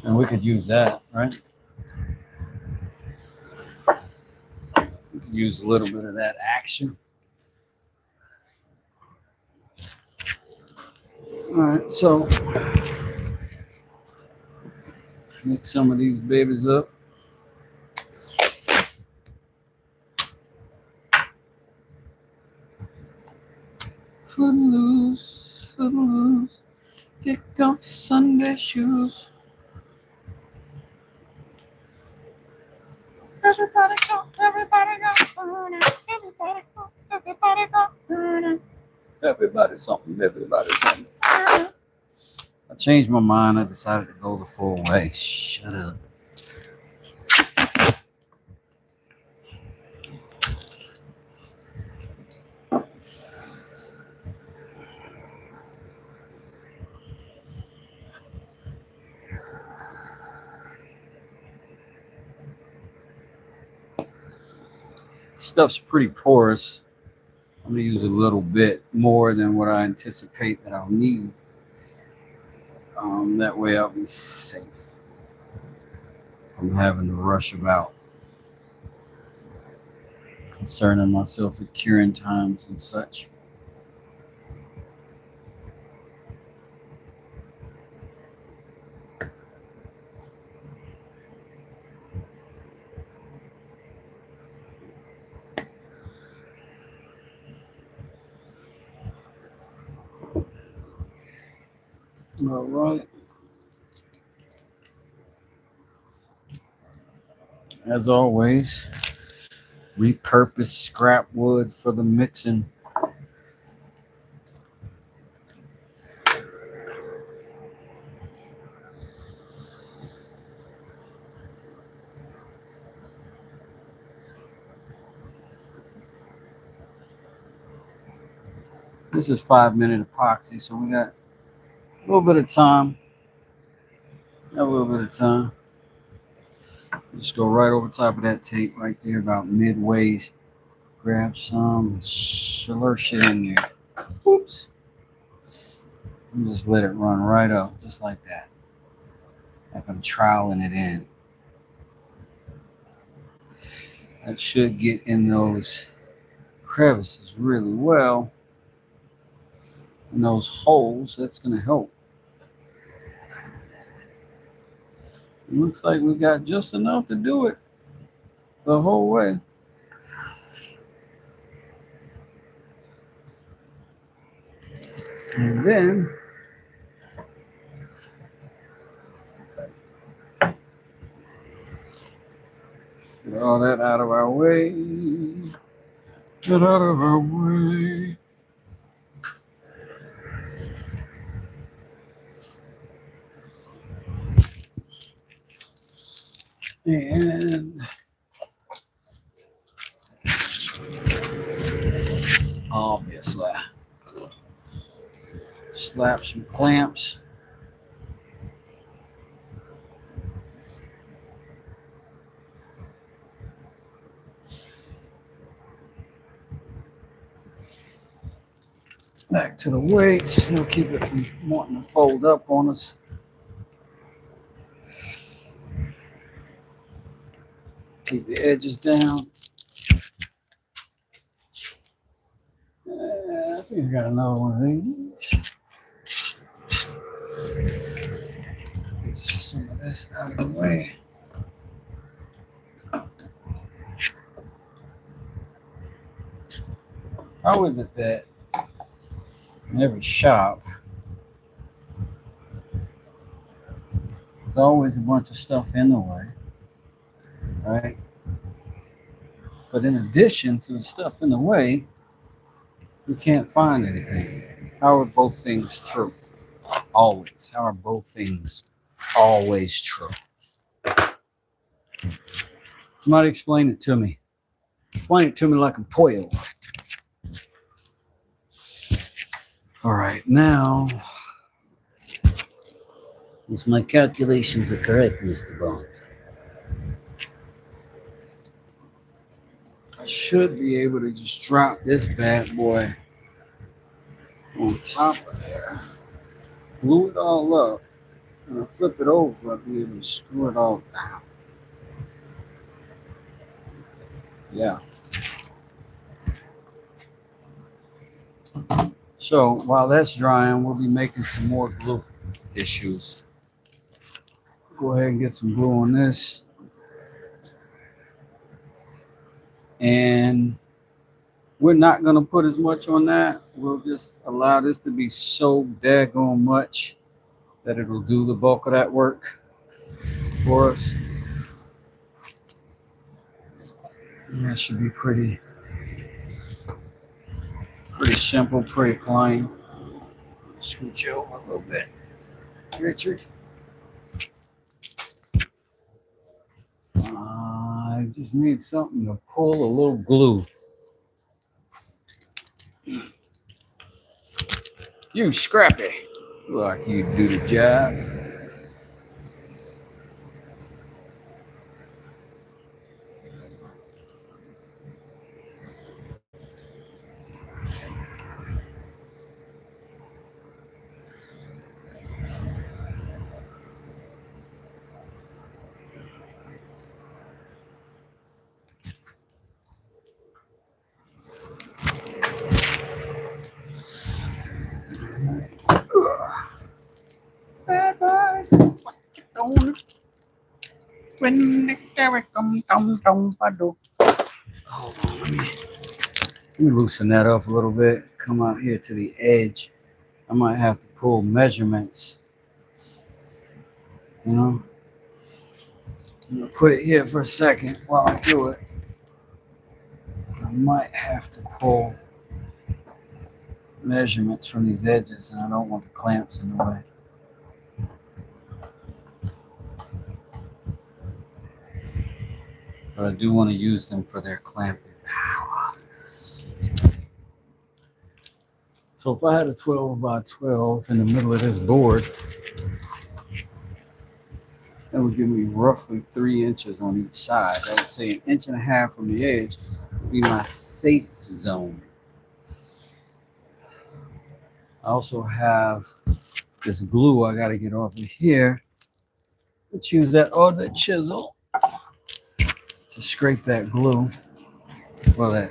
And we could use that, right? We could use a little bit of that action. All right, so mix some of these babies up. Footloose, footloose, kick off Sunday shoes. Everybody go, everybody go, everybody go, everybody go. Everybody something, everybody something. I changed my mind. I decided to go the full way. Shut up. Stuff's pretty porous. I'm gonna use a little bit more than what I anticipate that I'll need. That way I'll be safe from having to rush about, concerning myself with curing times and such. All right. As always, repurpose scrap wood for the mixing. This is 5-minute epoxy, so we got a little bit of time. Just go right over top of that tape right there, about midways. Grab some, slursh it in there. Oops. And just let it run right up, just like that. Like I'm troweling it in. That should get in those crevices really well. In those holes, that's going to help. It looks like we got just enough to do it the whole way. And then get all that out of our way. Get out of our way. And obviously slap some clamps. Back to the weights. It'll keep it from wanting to fold up on us. Keep the edges down. I think I got another one of these. Get some of this out of the way. How is it that in every shop there's always a bunch of stuff in the way, right? But in addition to the stuff in the way, we can't find anything. How are both things true? Always. How are both things always true? Somebody explain it to me. Explain it to me like a pollo. All right, now, if my calculations are correct, Mr. Bond, I should be able to just drop this bad boy on top of there, glue it all up, and I flip it over, I'll be able to screw it all down. Yeah. So while that's drying, we'll be making some more glue issues. Go ahead and get some glue on this. And we're not going to put as much on that. We'll just allow this to be so daggone much that it'll do the bulk of that work for us. And that should be pretty simple, pretty plain. Scooch you over a little bit, Richard. I just need something to pull a little glue. You Scrappy, look like you do the job. Bad boys, what you doing? When the carrot come, pado. Hold on, let me loosen that up a little bit. Come out here to the edge. I might have to pull measurements. You know, I'm gonna put it here for a second while I do it. I might have to pull measurements from these edges, and I don't want the clamps in the way. But I do want to use them for their clamping power. So if I had a 12 by 12 in the middle of this board, that would give me roughly 3 inches on each side. I would say 1.5 inches from the edge would be my safe zone. I also have this glue I got to get off of here. Let's use that other chisel to scrape that glue, well, that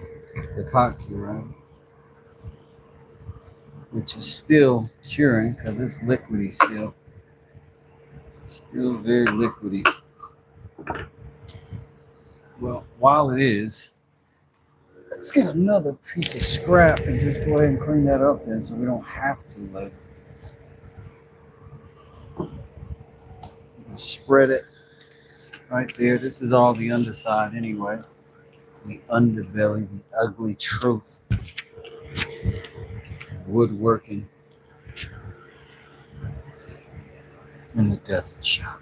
epoxy, right? Which is still curing because it's liquidy still. Still very liquidy. Well, while it is, let's get another piece of scrap and just go ahead and clean that up then so we don't have to later. Spread it right there. This is all the underside anyway. The underbelly, the ugly truth of woodworking in the desert shop.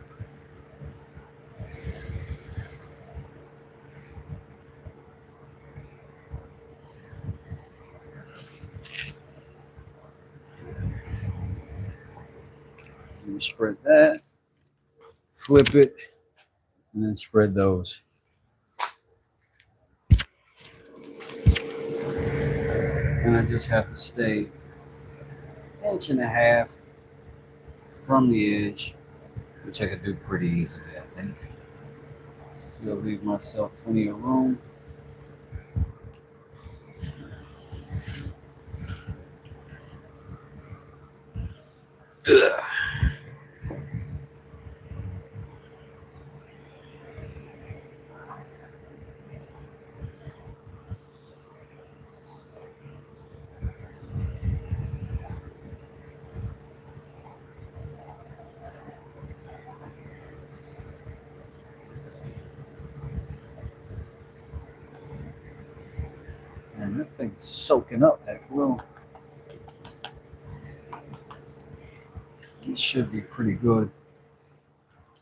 You spread that, flip it, and then spread those. And I just have to stay 1.5 from the edge, which I could do pretty easily, I think. Still leave myself plenty of room. Ugh. Man, that thing's soaking up that glue. It should be pretty good.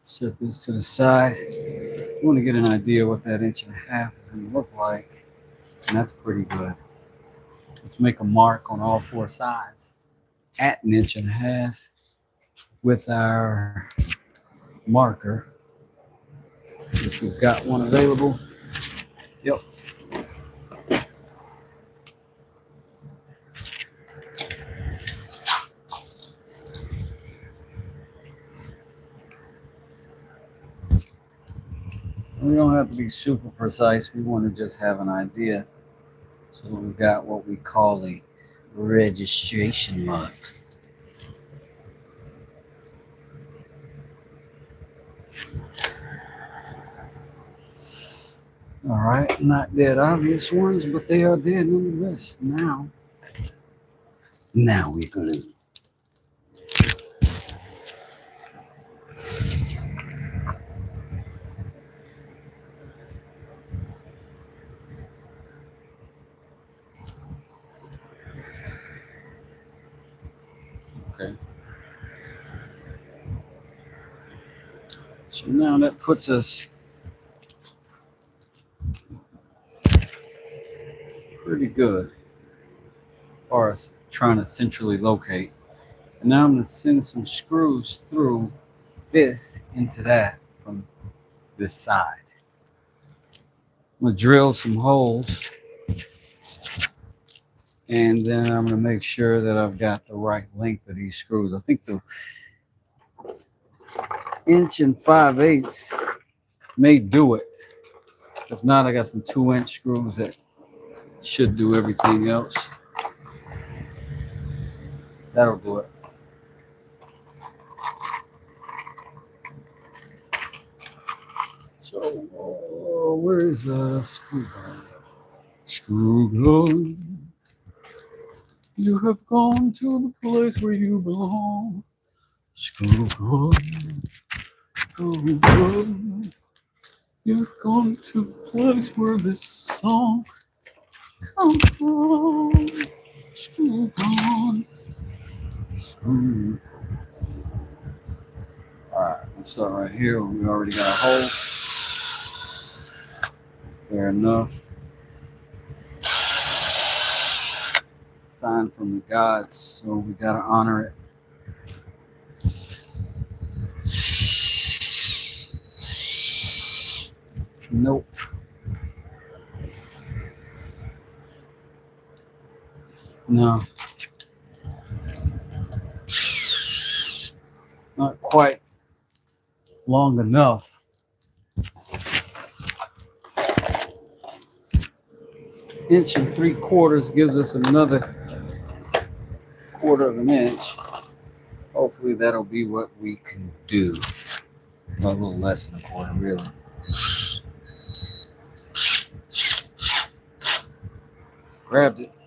Set this to the side. I want to get an idea what that 1.5 is going to look like. And that's pretty good. Let's make a mark on all 4 sides at 1.5 with our marker. If we've got one available. Yep. We don't have to be super precise. We want to just have an idea. So we've got what we call a registration mark. All right, not dead obvious ones, but they are dead nonetheless. Now we're gonna okay. So now that puts us pretty good as far as trying to centrally locate. And now I'm going to send some screws through this into that from this side. I'm going to drill some holes, and then I'm going to make sure that I've got the right length of these screws. I think the 1 5/8 may do it. If not, I got some 2-inch screws that should do everything else. That'll do it. So, where is the screw gun? Screw gun, you have gone to the place where you belong. Screw gun, screw gun, you've gone to the place where this song come from. Screw gun, screw. All right, let's start right here. We already got a hole. Fair enough. Sign from the gods, so we gotta honor it. Nope. No. Not quite long enough. 1 3/4 gives us another 1/4 inch. Hopefully that'll be what we can do. A little less than 1/4, really. Grabbed it.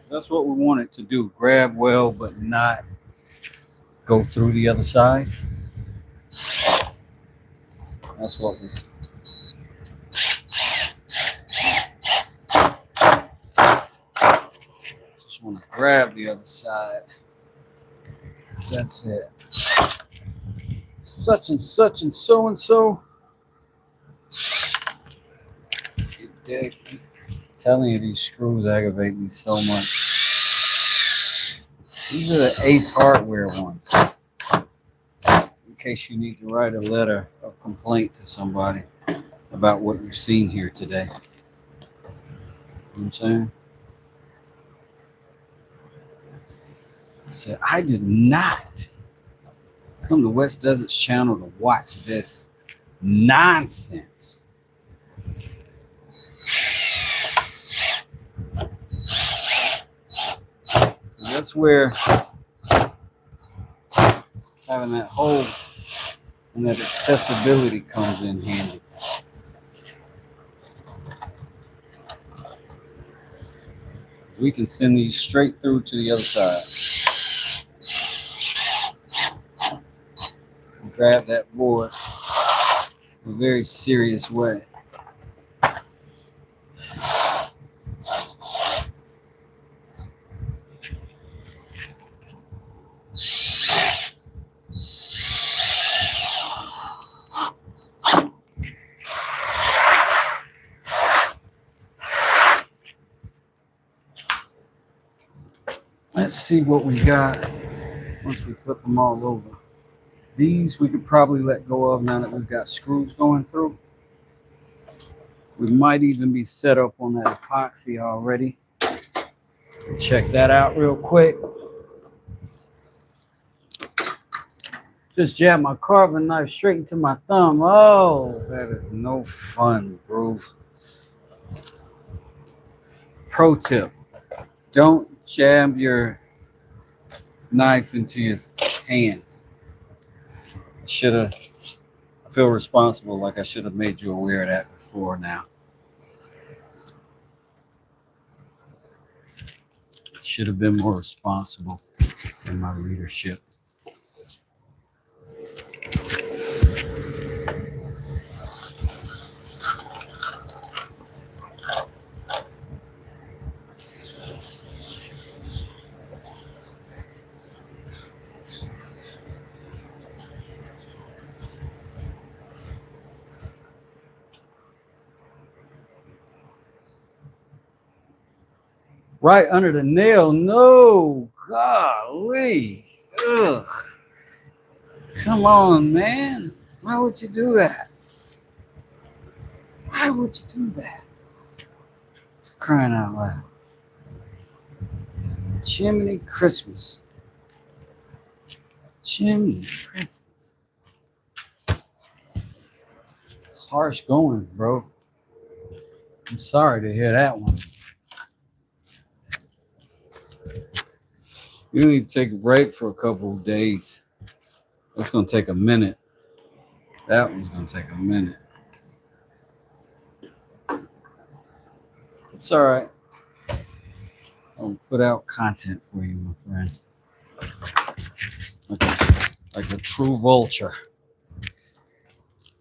That's what we want it to do. Grab well, but not go through the other side. That's what we just want to grab the other side. That's it. Such and such and so and so. You dig? I'm telling you, these screws aggravate me so much. These are the Ace Hardware ones. You case you need to write a letter of complaint to somebody about what you've seen here today. You know what I'm saying? I said, I did not come to West Desert's channel to watch this nonsense. So that's where having that hole and that accessibility comes in handy. We can send these straight through to the other side. And grab that board in a very serious way. Let's see what we got once we flip them all over. These we could probably let go of now that we've got screws going through. We might even be set up on that epoxy already. Check that out real quick. Just jabbed my carving knife straight into my thumb. Oh, that is no fun, bro. Pro tip: don't jab your knife into your hands. I feel responsible, like I should have made you aware of that before now. Should have been more responsible in my leadership. Right under the nail. No, golly. Ugh. Come on, man. Why would you do that? Why would you do that? For crying out loud. Jiminy Christmas. Jiminy Christmas. It's harsh going, bro. I'm sorry to hear that one. You need to take a break for a couple of days. That's going to take a minute. That one's going to take a minute. It's all right. I'll put out content for you, my friend. Like a true vulture.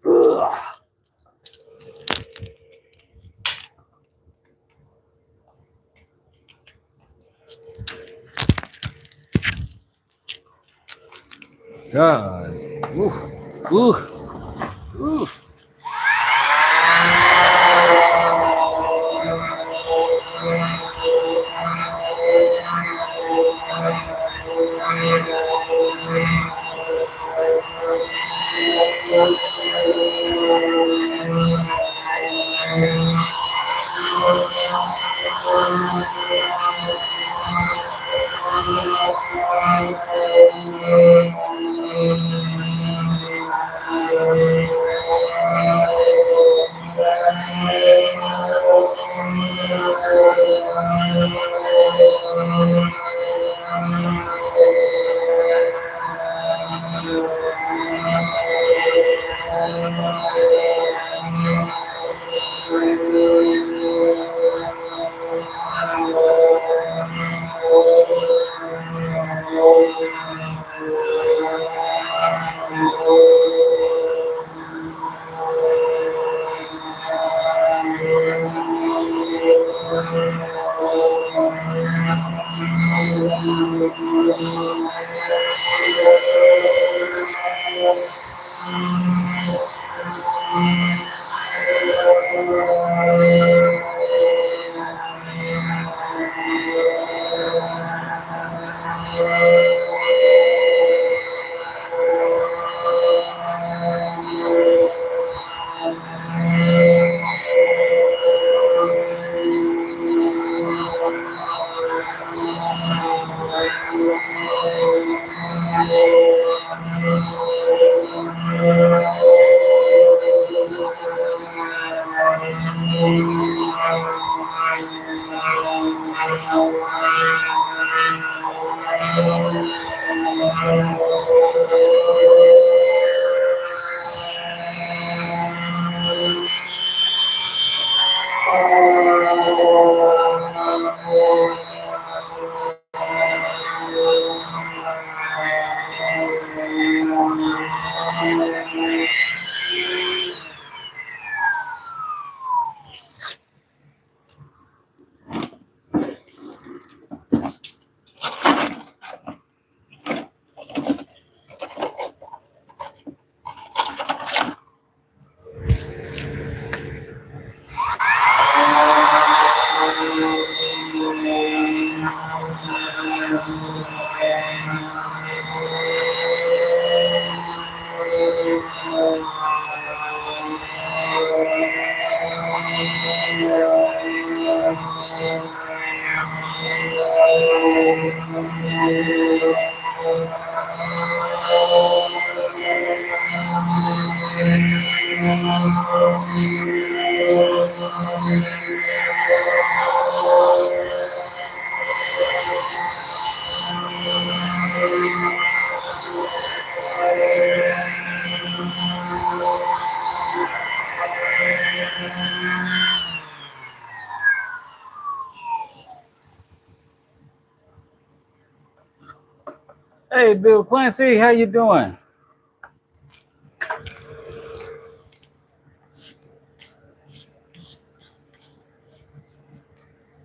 Ugh. God. Oof. Oof. Oof. Hey, Bill Clancy, how you doing?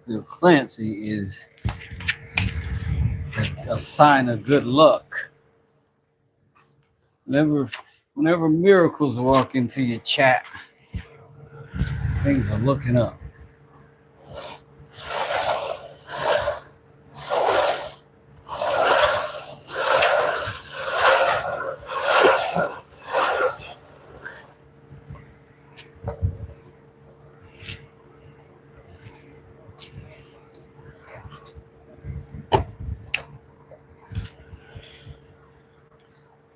Bill Clancy is a sign of good luck. Whenever miracles walk into your chat, things are looking up.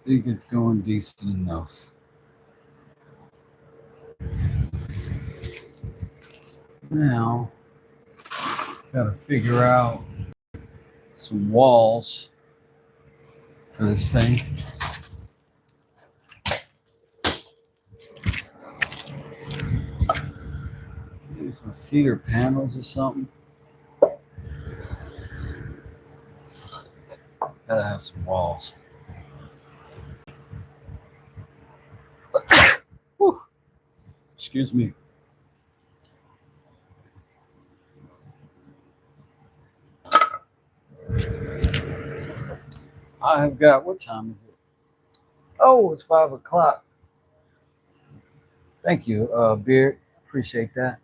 I think it's going decent enough. Now, gotta figure out some walls for this thing. Maybe some cedar panels or something. Gotta have some walls. Whew. Excuse me. I have got, what time is it? Oh, it's 5 o'clock. Thank you, Beard. Appreciate that.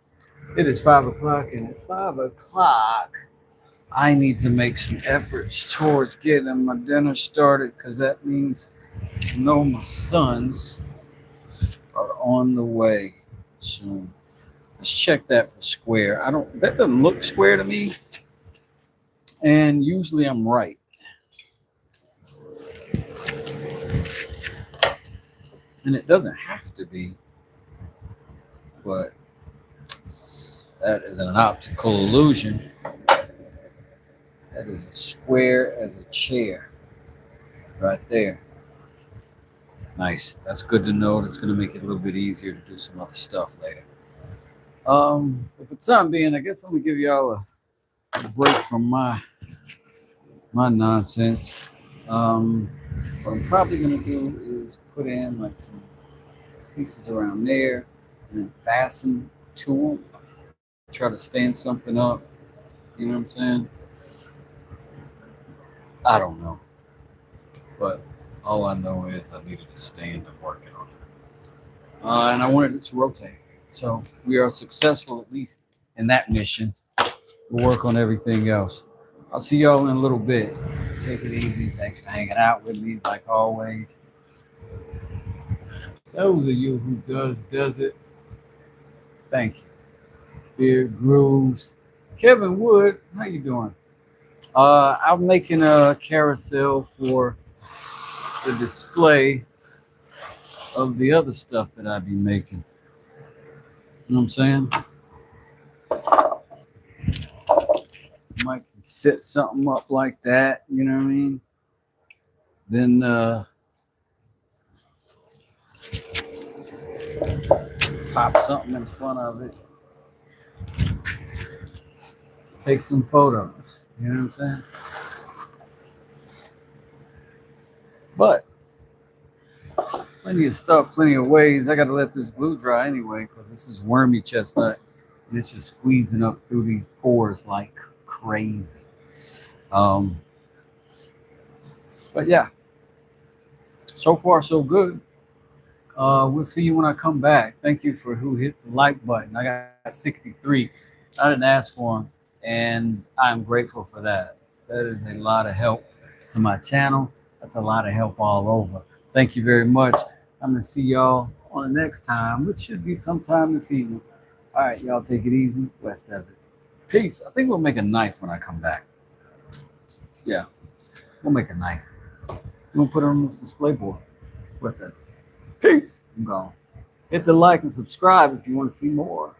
It is 5 o'clock, and at 5 o'clock, I need to make some efforts towards getting my dinner started because that means my sons are on the way soon. Let's check that for square. That doesn't look square to me. And usually I'm right. And it doesn't have to be, but that is an optical illusion. That is as square as a chair right there. Nice. That's good to know. That's going to make it a little bit easier to do some other stuff later. But for the time being, I guess I'm going to give y'all a break from my nonsense. What I'm probably going to do is put in like some pieces around there and then fasten to them. Try to stand something up. You know what I'm saying? I don't know. But all I know is I needed to stand and working on it. And I wanted it to rotate. So we are successful, at least in that mission. We'll work on everything else. I'll see y'all in a little bit. Take it easy. Thanks for hanging out with me, like always. Those of you who does it. Thank you. Beard Grooves. Kevin Wood, how you doing? I'm making a carousel for the display of the other stuff that I be making. You know what I'm saying? Might set something up like that, you know what I mean? Then pop something in front of it. Take some photos, you know what I'm saying? But Plenty of stuff, plenty of ways. I got to let this glue dry anyway because this is wormy chestnut and it's just squeezing up through these pores like crazy. But yeah, so far so good. We'll see you when I come back. Thank you for who hit the like button. I got 63. I didn't ask for them, and I'm grateful for that. That is a lot of help to my channel. That's a lot of help all over. Thank you very much. I'm gonna see y'all on the next time, which should be sometime this evening. All right, y'all take it easy. West Desert. Peace. I think we'll make a knife when I come back. Yeah, we'll make a knife. We'll put it on this display board. West Desert. Peace. I'm gone. Hit the like and subscribe if you want to see more.